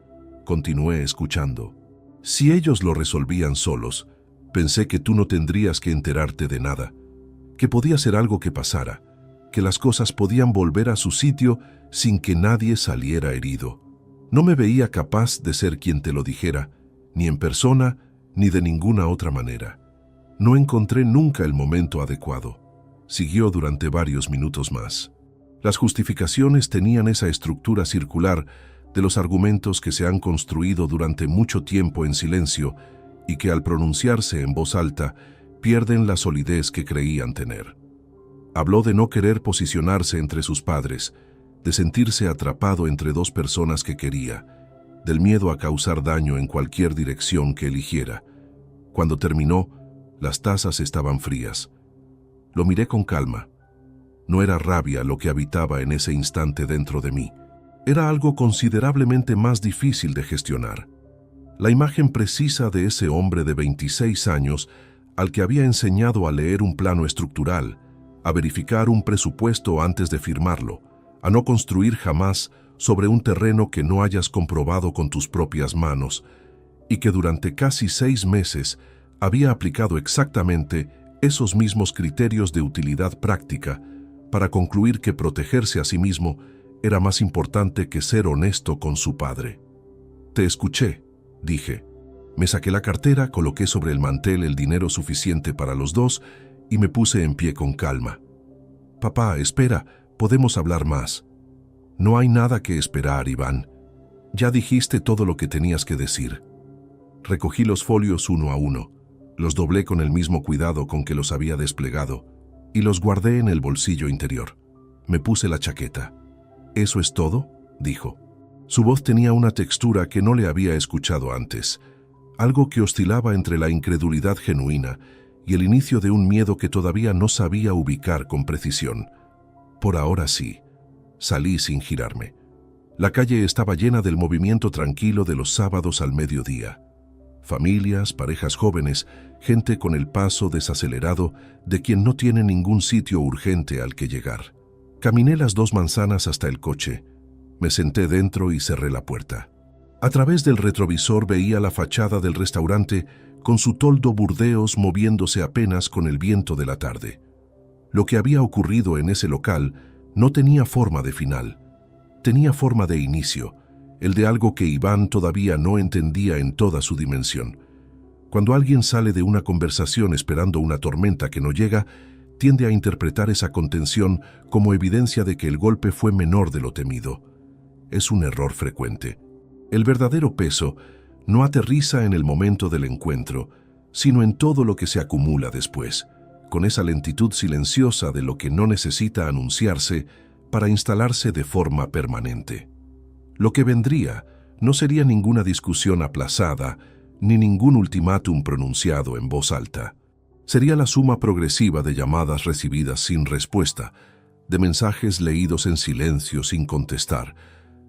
Continué escuchando. «Si ellos lo resolvían solos, pensé que tú no tendrías que enterarte de nada, que podía ser algo que pasara, que las cosas podían volver a su sitio sin que nadie saliera herido. No me veía capaz de ser quien te lo dijera, ni en persona, ni de ninguna otra manera. No encontré nunca el momento adecuado». Siguió durante varios minutos más. Las justificaciones tenían esa estructura circular de los argumentos que se han construido durante mucho tiempo en silencio y que al pronunciarse en voz alta pierden la solidez que creían tener. Habló de no querer posicionarse entre sus padres, de sentirse atrapado entre dos personas que quería, del miedo a causar daño en cualquier dirección que eligiera. Cuando terminó, las tazas estaban frías. Lo miré con calma. No era rabia lo que habitaba en ese instante dentro de mí. Era algo considerablemente más difícil de gestionar. La imagen precisa de ese hombre de 26 años al que había enseñado a leer un plano estructural, a verificar un presupuesto antes de firmarlo, a no construir jamás sobre un terreno que no hayas comprobado con tus propias manos, y que durante casi 6 meses había aplicado exactamente esos mismos criterios de utilidad práctica para concluir que protegerse a sí mismo era más importante que ser honesto con su padre. «Te escuché», dije. Me saqué la cartera, coloqué sobre el mantel el dinero suficiente para los dos y me puse en pie con calma. «Papá, espera, podemos hablar más». «No hay nada que esperar, Iván. Ya dijiste todo lo que tenías que decir». Recogí los folios uno a uno, los doblé con el mismo cuidado con que los había desplegado y los guardé en el bolsillo interior. Me puse la chaqueta. «¿Eso es todo?», dijo. Su voz tenía una textura que no le había escuchado antes, algo que oscilaba entre la incredulidad genuina y el inicio de un miedo que todavía no sabía ubicar con precisión. Por ahora sí. Salí sin girarme. La calle estaba llena del movimiento tranquilo de los sábados al mediodía. Familias, parejas jóvenes, gente con el paso desacelerado de quien no tiene ningún sitio urgente al que llegar. Caminé las 2 manzanas hasta el coche. Me senté dentro y cerré la puerta. A través del retrovisor veía la fachada del restaurante con su toldo burdeos moviéndose apenas con el viento de la tarde. Lo que había ocurrido en ese local no tenía forma de final. Tenía forma de inicio, el de algo que Iván todavía no entendía en toda su dimensión. Cuando alguien sale de una conversación esperando una tormenta que no llega, tiende a interpretar esa contención como evidencia de que el golpe fue menor de lo temido. Es un error frecuente. El verdadero peso no aterriza en el momento del encuentro, sino en todo lo que se acumula después, con esa lentitud silenciosa de lo que no necesita anunciarse para instalarse de forma permanente. Lo que vendría no sería ninguna discusión aplazada, ni ningún ultimátum pronunciado en voz alta. Sería la suma progresiva de llamadas recibidas sin respuesta, de mensajes leídos en silencio sin contestar,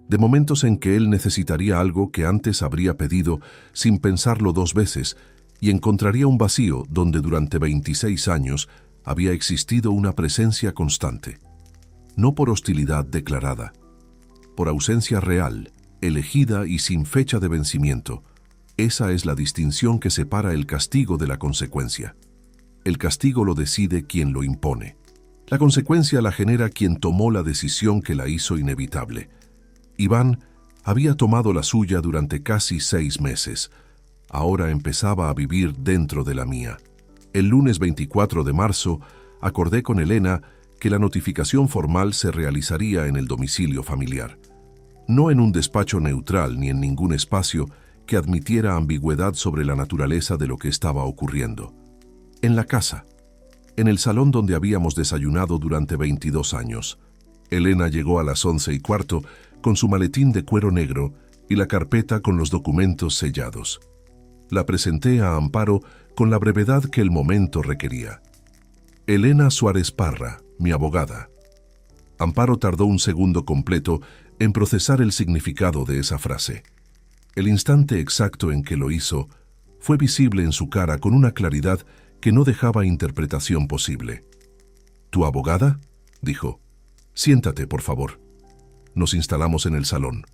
de momentos en que él necesitaría algo que antes habría pedido sin pensarlo 2 veces y encontraría un vacío donde durante 26 años había existido una presencia constante. No por hostilidad declarada, por ausencia real, elegida y sin fecha de vencimiento. Esa es la distinción que separa el castigo de la consecuencia. El castigo lo decide quien lo impone. La consecuencia la genera quien tomó la decisión que la hizo inevitable. Iván había tomado la suya durante casi 6 meses. Ahora empezaba a vivir dentro de la mía. El lunes 24 de marzo acordé con Elena que la notificación formal se realizaría en el domicilio familiar. No en un despacho neutral ni en ningún espacio que admitiera ambigüedad sobre la naturaleza de lo que estaba ocurriendo. En la casa, en el salón donde habíamos desayunado durante 22 años. Elena llegó a las 11:15 con su maletín de cuero negro y la carpeta con los documentos sellados. La presenté a Amparo con la brevedad que el momento requería. Elena Suárez Parra, mi abogada. Amparo tardó un segundo completo en procesar el significado de esa frase. El instante exacto en que lo hizo fue visible en su cara con una claridad que no dejaba interpretación posible. ¿Tu abogada?, dijo. Siéntate, por favor. Nos instalamos en el salón.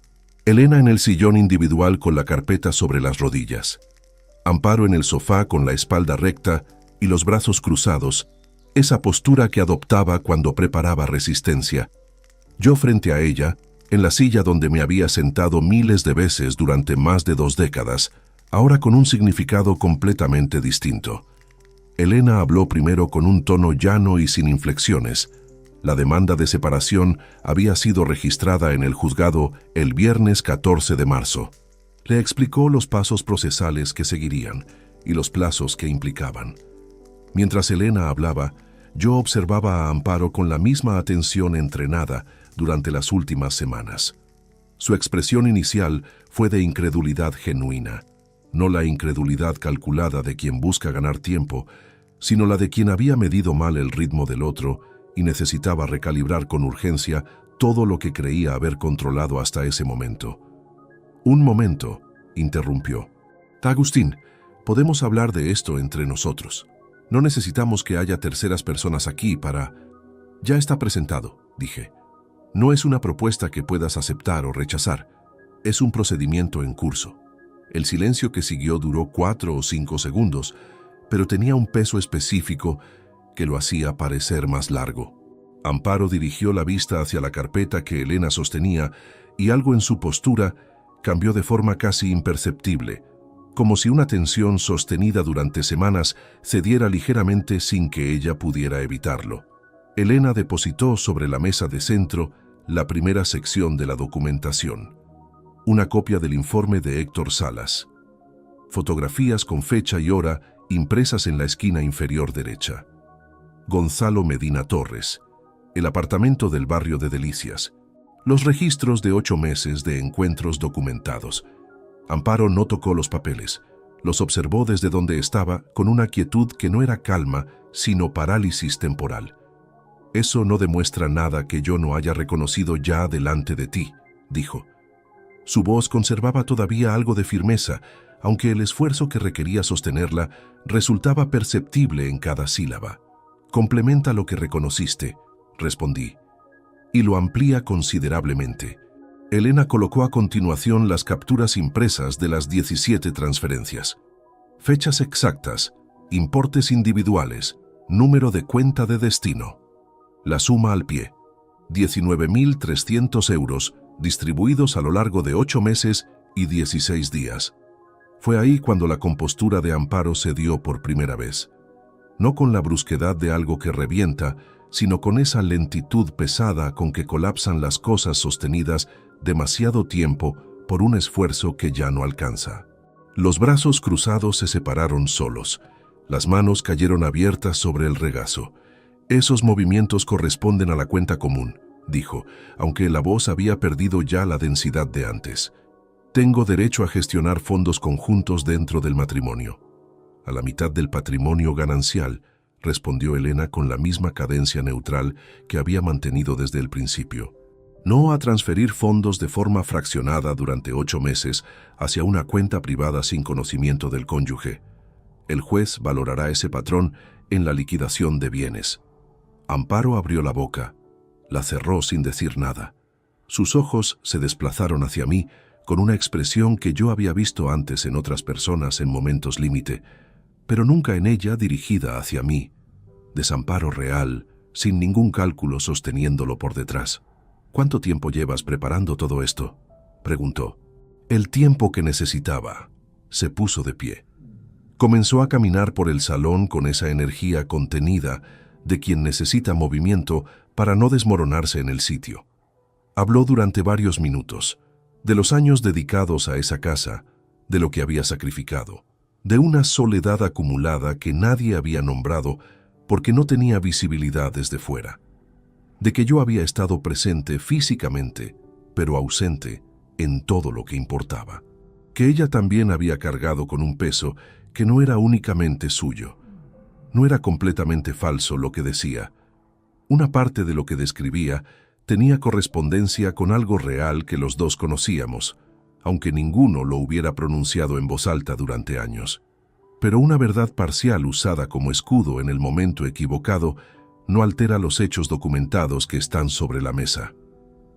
Elena en el sillón individual con la carpeta sobre las rodillas. Amparo en el sofá con la espalda recta y los brazos cruzados, esa postura que adoptaba cuando preparaba resistencia. Yo frente a ella, en la silla donde me había sentado miles de veces durante más de 2 décadas, ahora con un significado completamente distinto. Elena habló primero con un tono llano y sin inflexiones. La demanda de separación había sido registrada en el juzgado el viernes 14 de marzo. Le explicó los pasos procesales que seguirían y los plazos que implicaban. Mientras Elena hablaba, yo observaba a Amparo con la misma atención entrenada durante las últimas semanas. Su expresión inicial fue de incredulidad genuina, no la incredulidad calculada de quien busca ganar tiempo, sino la de quien había medido mal el ritmo del otro y necesitaba recalibrar con urgencia todo lo que creía haber controlado hasta ese momento. Un momento, interrumpió. Agustín, podemos hablar de esto entre nosotros. No necesitamos que haya terceras personas aquí para... Ya está presentado, dije. No es una propuesta que puedas aceptar o rechazar. Es un procedimiento en curso. El silencio que siguió duró 4 o 5 segundos, pero tenía un peso específico que lo hacía parecer más largo. Amparo dirigió la vista hacia la carpeta que Elena sostenía y algo en su postura cambió de forma casi imperceptible, como si una tensión sostenida durante semanas cediera ligeramente sin que ella pudiera evitarlo. Elena depositó sobre la mesa de centro la primera sección de la documentación, una copia del informe de Héctor Salas. Fotografías con fecha y hora impresas en la esquina inferior derecha. Gonzalo Medina Torres, el apartamento del barrio de Delicias. Los registros de 8 meses de encuentros documentados. Amparo no tocó los papeles. Los observó desde donde estaba con una quietud que no era calma, sino parálisis temporal. Eso no demuestra nada que yo no haya reconocido ya delante de ti, dijo. Su voz conservaba todavía algo de firmeza, aunque el esfuerzo que requería sostenerla resultaba perceptible en cada sílaba. Complementa lo que reconociste, respondí, y lo amplía considerablemente. Elena colocó a continuación las capturas impresas de las 17 transferencias. Fechas exactas, importes individuales, número de cuenta de destino. La suma al pie, 19.300 euros, distribuidos a lo largo de 8 meses y 16 días. Fue ahí cuando la compostura de Amparo se dio por primera vez. No con la brusquedad de algo que revienta, sino con esa lentitud pesada con que colapsan las cosas sostenidas demasiado tiempo por un esfuerzo que ya no alcanza. Los brazos cruzados se separaron solos. Las manos cayeron abiertas sobre el regazo. Esos movimientos corresponden a la cuenta común, dijo, aunque la voz había perdido ya la densidad de antes. Tengo derecho a gestionar fondos conjuntos dentro del matrimonio. A la mitad del patrimonio ganancial, respondió Elena con la misma cadencia neutral que había mantenido desde el principio. No a transferir fondos de forma fraccionada durante 8 meses hacia una cuenta privada sin conocimiento del cónyuge. El juez valorará ese patrón en la liquidación de bienes. Amparo abrió la boca. La cerró sin decir nada. Sus ojos se desplazaron hacia mí con una expresión que yo había visto antes en otras personas en momentos límite, pero nunca en ella dirigida hacia mí. Desamparo real, sin ningún cálculo sosteniéndolo por detrás. ¿Cuánto tiempo llevas preparando todo esto?, preguntó. El tiempo que necesitaba. Se puso de pie. Comenzó a caminar por el salón con esa energía contenida de quien necesita movimiento para no desmoronarse en el sitio. Habló durante varios minutos, de los años dedicados a esa casa, de lo que había sacrificado, de una soledad acumulada que nadie había nombrado porque no tenía visibilidad desde fuera. de que yo había estado presente físicamente, pero ausente en todo lo que importaba, que ella también había cargado con un peso que no era únicamente suyo. No era completamente falso lo que decía. Una parte de lo que describía tenía correspondencia con algo real que los dos conocíamos, aunque ninguno lo hubiera pronunciado en voz alta durante años. Pero una verdad parcial usada como escudo en el momento equivocado no altera los hechos documentados que están sobre la mesa.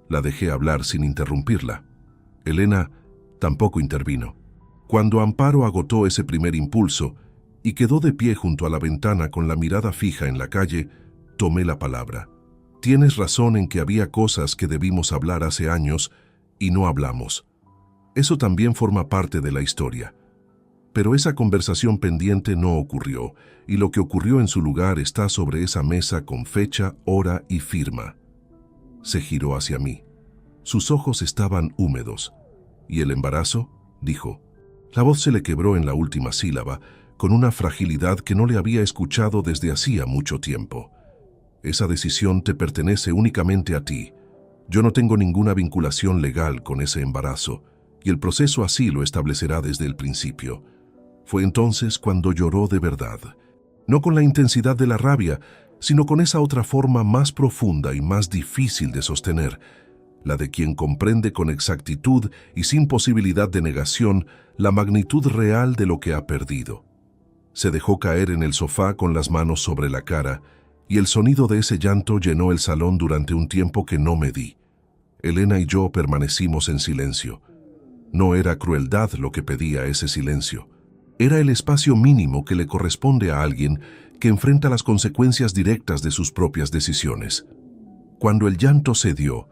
La dejé hablar sin interrumpirla. Elena tampoco intervino. Cuando Amparo agotó ese primer impulso y quedó de pie junto a la ventana con la mirada fija en la calle, tomé la palabra. Tienes razón en que había cosas que debimos hablar hace años y no hablamos. Eso también forma parte de la historia. Pero esa conversación pendiente no ocurrió, y lo que ocurrió en su lugar está sobre esa mesa con fecha, hora y firma. Se giró hacia mí. Sus ojos estaban húmedos. ¿Y el embarazo?, dijo. La voz se le quebró en la última sílaba, con una fragilidad que no le había escuchado desde hacía mucho tiempo. Esa decisión te pertenece únicamente a ti. Yo no tengo ninguna vinculación legal con ese embarazo, y el proceso así lo establecerá desde el principio. Fue entonces cuando lloró de verdad, no con la intensidad de la rabia, sino con esa otra forma más profunda y más difícil de sostener, la de quien comprende con exactitud y sin posibilidad de negación la magnitud real de lo que ha perdido. Se dejó caer en el sofá con las manos sobre la cara, y el sonido de ese llanto llenó el salón durante un tiempo que no medí. Elena y yo permanecimos en silencio. No era crueldad lo que pedía ese silencio. Era el espacio mínimo que le corresponde a alguien que enfrenta las consecuencias directas de sus propias decisiones. Cuando el llanto cedió,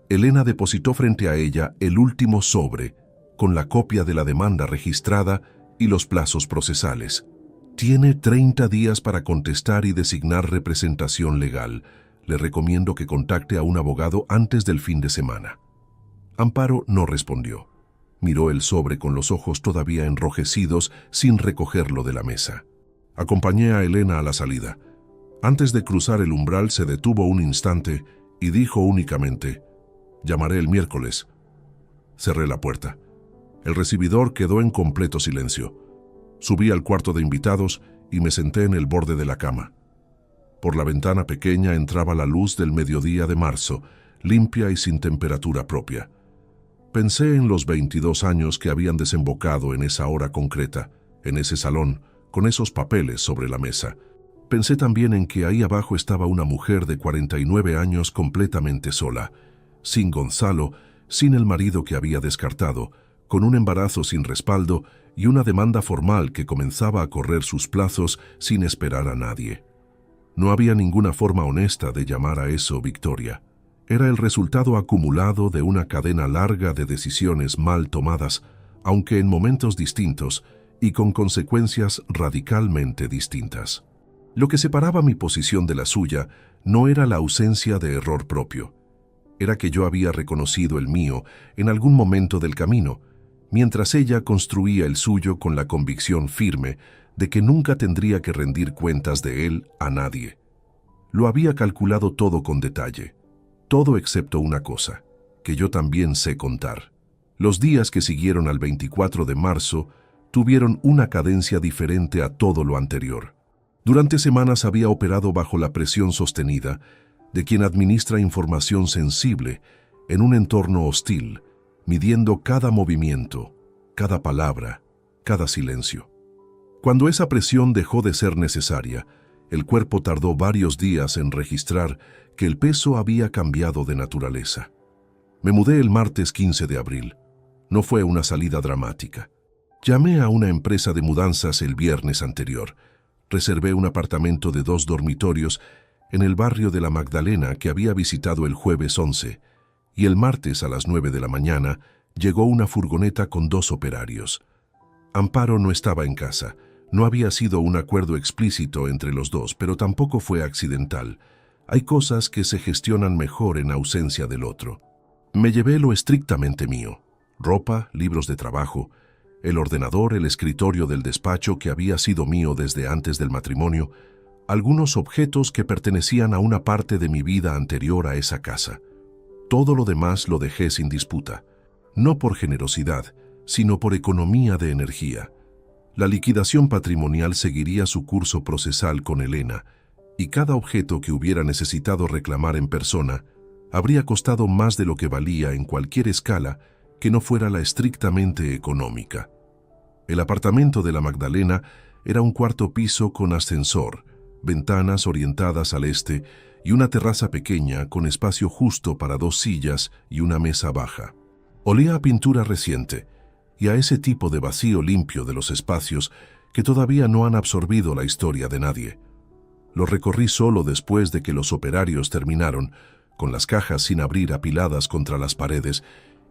Elena depositó frente a ella el último sobre, con la copia de la demanda registrada y los plazos procesales. Tiene 30 días para contestar y designar representación legal. Le recomiendo que contacte a un abogado antes del fin de semana. Amparo no respondió. Miró el sobre con los ojos todavía enrojecidos sin recogerlo de la mesa. Acompañé a Elena a la salida. Antes de cruzar el umbral se detuvo un instante y dijo únicamente: «Llamaré el miércoles». Cerré la puerta. El recibidor quedó en completo silencio. Subí al cuarto de invitados y me senté en el borde de la cama. Por la ventana pequeña entraba la luz del mediodía de marzo, limpia y sin temperatura propia. Pensé en los 22 años que habían desembocado en esa hora concreta, en ese salón, con esos papeles sobre la mesa. Pensé también en que ahí abajo estaba una mujer de 49 años completamente sola, sin Gonzalo, sin el marido que había descartado, con un embarazo sin respaldo y una demanda formal que comenzaba a correr sus plazos sin esperar a nadie. No había ninguna forma honesta de llamar a eso victoria. Era el resultado acumulado de una cadena larga de decisiones mal tomadas, aunque en momentos distintos y con consecuencias radicalmente distintas. Lo que separaba mi posición de la suya no era la ausencia de error propio. Era que yo había reconocido el mío en algún momento del camino, mientras ella construía el suyo con la convicción firme de que nunca tendría que rendir cuentas de él a nadie. Lo había calculado todo con detalle. Todo excepto una cosa, que yo también sé contar. Los días que siguieron al 24 de marzo tuvieron una cadencia diferente a todo lo anterior. Durante semanas había operado bajo la presión sostenida de quien administra información sensible en un entorno hostil, midiendo cada movimiento, cada palabra, cada silencio. Cuando esa presión dejó de ser necesaria, el cuerpo tardó varios días en registrar que el peso había cambiado de naturaleza. Me mudé el martes 15 de abril. No fue una salida dramática. Llamé a una empresa de mudanzas el viernes anterior. Reservé un apartamento de 2 dormitorios en el barrio de la Magdalena que había visitado el jueves 11, y el martes a las 9 de la mañana llegó una furgoneta con 2 operarios. Amparo no estaba en casa. No había sido un acuerdo explícito entre los dos, pero tampoco fue accidental. Hay cosas que se gestionan mejor en ausencia del otro. Me llevé lo estrictamente mío: ropa, libros de trabajo, el ordenador, el escritorio del despacho que había sido mío desde antes del matrimonio, algunos objetos que pertenecían a una parte de mi vida anterior a esa casa. Todo lo demás lo dejé sin disputa, no por generosidad, sino por economía de energía. La liquidación patrimonial seguiría su curso procesal con Elena, y cada objeto que hubiera necesitado reclamar en persona habría costado más de lo que valía en cualquier escala que no fuera la estrictamente económica. El apartamento de la Magdalena era un cuarto piso con ascensor, ventanas orientadas al este y una terraza pequeña con espacio justo para 2 sillas y una mesa baja. Olía a pintura reciente y a ese tipo de vacío limpio de los espacios que todavía no han absorbido la historia de nadie. Lo recorrí solo después de que los operarios terminaron, con las cajas sin abrir apiladas contra las paredes,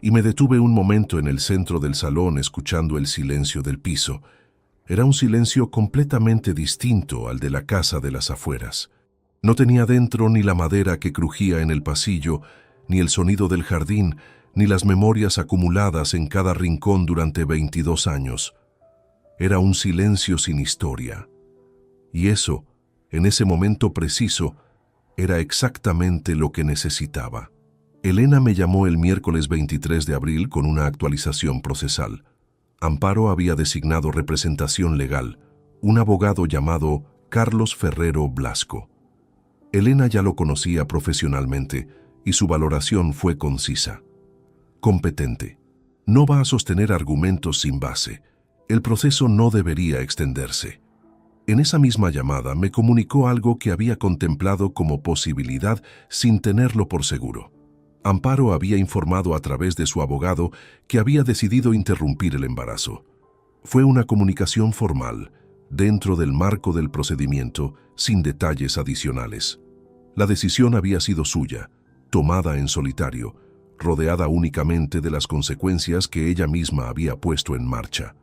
y me detuve un momento en el centro del salón escuchando el silencio del piso. Era un silencio completamente distinto al de la casa de las afueras. No tenía dentro ni la madera que crujía en el pasillo, ni el sonido del jardín, ni las memorias acumuladas en cada rincón durante 22 años. Era un silencio sin historia. Y eso, en ese momento preciso, era exactamente lo que necesitaba. Elena me llamó el miércoles 23 de abril con una actualización procesal. Amparo había designado representación legal, un abogado llamado Carlos Ferrero Blasco. Elena ya lo conocía profesionalmente y su valoración fue concisa. Competente. No va a sostener argumentos sin base. El proceso no debería extenderse. En esa misma llamada me comunicó algo que había contemplado como posibilidad sin tenerlo por seguro. Amparo había informado a través de su abogado que había decidido interrumpir el embarazo. Fue una comunicación formal, dentro del marco del procedimiento, sin detalles adicionales. La decisión había sido suya, tomada en solitario, rodeada únicamente de las consecuencias que ella misma había puesto en marcha.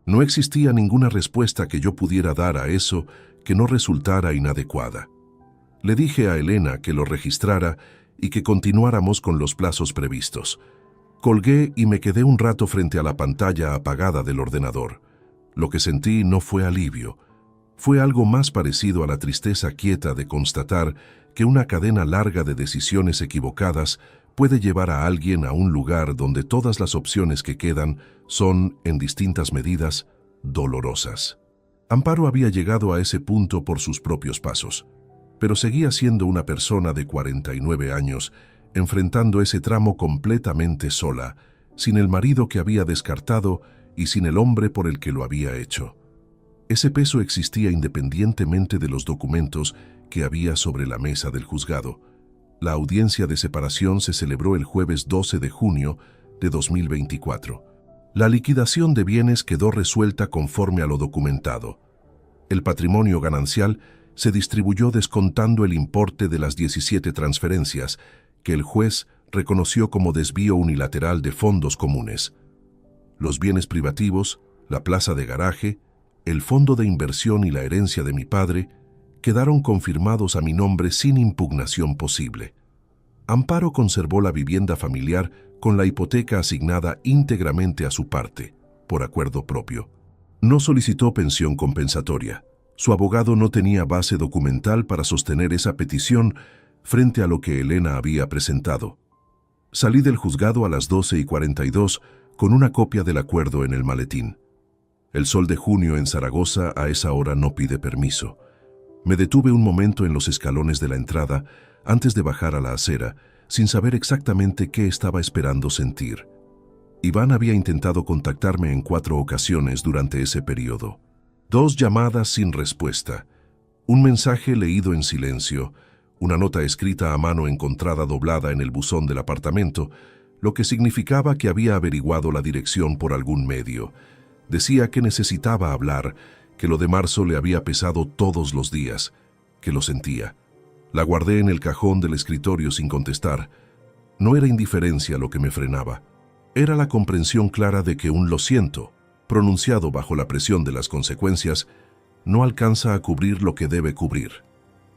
No existía ninguna respuesta que yo pudiera dar a eso que no resultara inadecuada. Le dije a Elena que lo registrara y que continuáramos con los plazos previstos. Colgué y me quedé un rato frente a la pantalla apagada del ordenador. Lo que sentí no fue alivio. Fue algo más parecido a la tristeza quieta de constatar que una cadena larga de decisiones equivocadas puede llevar a alguien a un lugar donde todas las opciones que quedan son, en distintas medidas, dolorosas. Amparo había llegado a ese punto por sus propios pasos, pero seguía siendo una persona de 49 años, enfrentando ese tramo completamente sola, sin el marido que había descartado y sin el hombre por el que lo había hecho. Ese peso existía independientemente de los documentos que había sobre la mesa del juzgado. La audiencia de separación se celebró el jueves 12 de junio de 2024. La liquidación de bienes quedó resuelta conforme a lo documentado. El patrimonio ganancial se distribuyó descontando el importe de las 17 transferencias, que el juez reconoció como desvío unilateral de fondos comunes. Los bienes privativos, la plaza de garaje, el fondo de inversión y la herencia de mi padre quedaron confirmados a mi nombre sin impugnación posible. Amparo conservó la vivienda familiar con la hipoteca asignada íntegramente a su parte, por acuerdo propio. No solicitó pensión compensatoria. Su abogado no tenía base documental para sostener esa petición frente a lo que Elena había presentado. Salí del juzgado a las 12:42 con una copia del acuerdo en el maletín. El sol de junio en Zaragoza a esa hora no pide permiso. Me detuve un momento en los escalones de la entrada antes de bajar a la acera, sin saber exactamente qué estaba esperando sentir. Iván había intentado contactarme en 4 ocasiones durante ese periodo. 2 llamadas sin respuesta, un mensaje leído en silencio, una nota escrita a mano encontrada doblada en el buzón del apartamento, lo que significaba que había averiguado la dirección por algún medio. Decía que necesitaba hablar, que lo de marzo le había pesado todos los días, que lo sentía. La guardé en el cajón del escritorio sin contestar. No era indiferencia lo que me frenaba. Era la comprensión clara de que un lo siento, pronunciado bajo la presión de las consecuencias, no alcanza a cubrir lo que debe cubrir.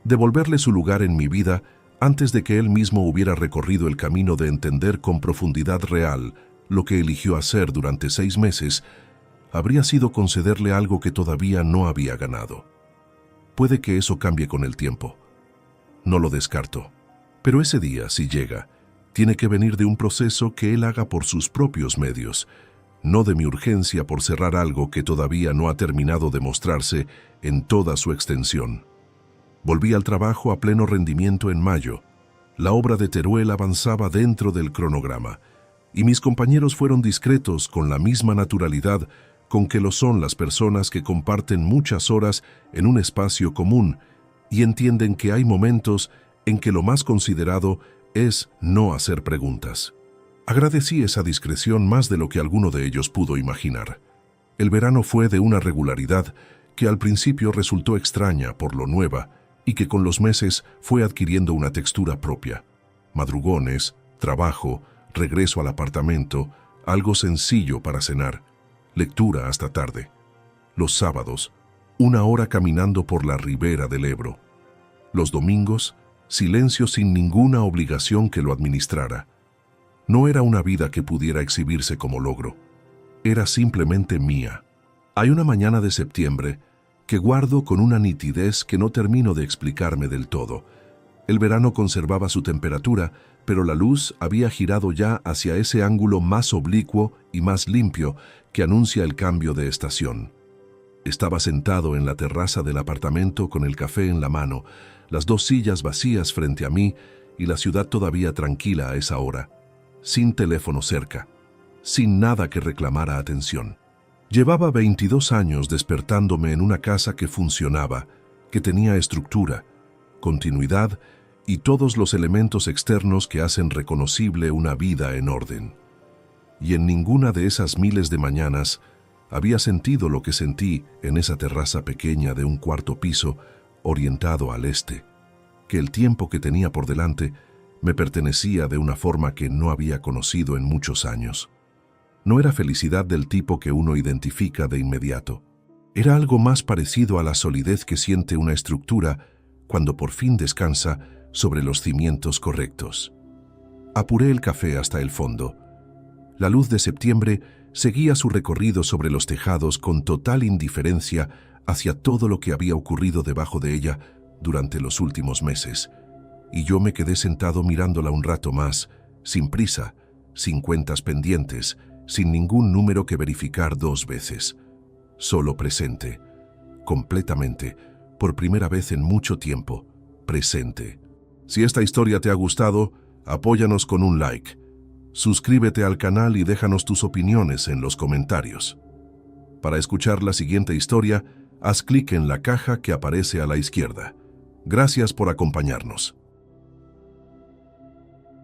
Devolverle su lugar en mi vida antes de que él mismo hubiera recorrido el camino de entender con profundidad real lo que eligió hacer durante 6 meses, habría sido concederle algo que todavía no había ganado. Puede que eso cambie con el tiempo. No lo descarto. Pero ese día, si llega, tiene que venir de un proceso que él haga por sus propios medios, no de mi urgencia por cerrar algo que todavía no ha terminado de mostrarse en toda su extensión. Volví al trabajo a pleno rendimiento en mayo. La obra de Teruel avanzaba dentro del cronograma, y mis compañeros fueron discretos con la misma naturalidad con que lo son las personas que comparten muchas horas en un espacio común y entienden que hay momentos en que lo más considerado es no hacer preguntas. Agradecí esa discreción más de lo que alguno de ellos pudo imaginar. El verano fue de una regularidad que al principio resultó extraña por lo nueva y que con los meses fue adquiriendo una textura propia. Madrugones, trabajo, regreso al apartamento, algo sencillo para cenar, lectura hasta tarde. Los sábados, 1 hora caminando por la ribera del Ebro. Los domingos, silencio sin ninguna obligación que lo administrara. No era una vida que pudiera exhibirse como logro. Era simplemente mía. Hay una mañana de septiembre que guardo con una nitidez que no termino de explicarme del todo. El verano conservaba su temperatura, pero la luz había girado ya hacia ese ángulo más oblicuo y más limpio que anuncia el cambio de estación. Estaba sentado en la terraza del apartamento con el café en la mano, las 2 sillas vacías frente a mí y la ciudad todavía tranquila a esa hora, sin teléfono cerca, sin nada que reclamara atención. Llevaba 22 años despertándome en una casa que funcionaba, que tenía estructura, continuidad y todos los elementos externos que hacen reconocible una vida en orden. Y en ninguna de esas miles de mañanas había sentido lo que sentí en esa terraza pequeña de un 4º piso orientado al este, que el tiempo que tenía por delante me pertenecía de una forma que no había conocido en muchos años. No era felicidad del tipo que uno identifica de inmediato. Era algo más parecido a la solidez que siente una estructura cuando por fin descansa sobre los cimientos correctos. Apuré el café hasta el fondo. La luz de septiembre seguía su recorrido sobre los tejados con total indiferencia hacia todo lo que había ocurrido debajo de ella durante los últimos meses, y yo me quedé sentado mirándola un rato más, sin prisa, sin cuentas pendientes, sin ningún número que verificar 2 veces. Solo presente, completamente, por primera vez en mucho tiempo, presente. Si esta historia te ha gustado, apóyanos con un like. Suscríbete al canal y déjanos tus opiniones en los comentarios. Para escuchar la siguiente historia, haz clic en la caja que aparece a la izquierda. Gracias por acompañarnos.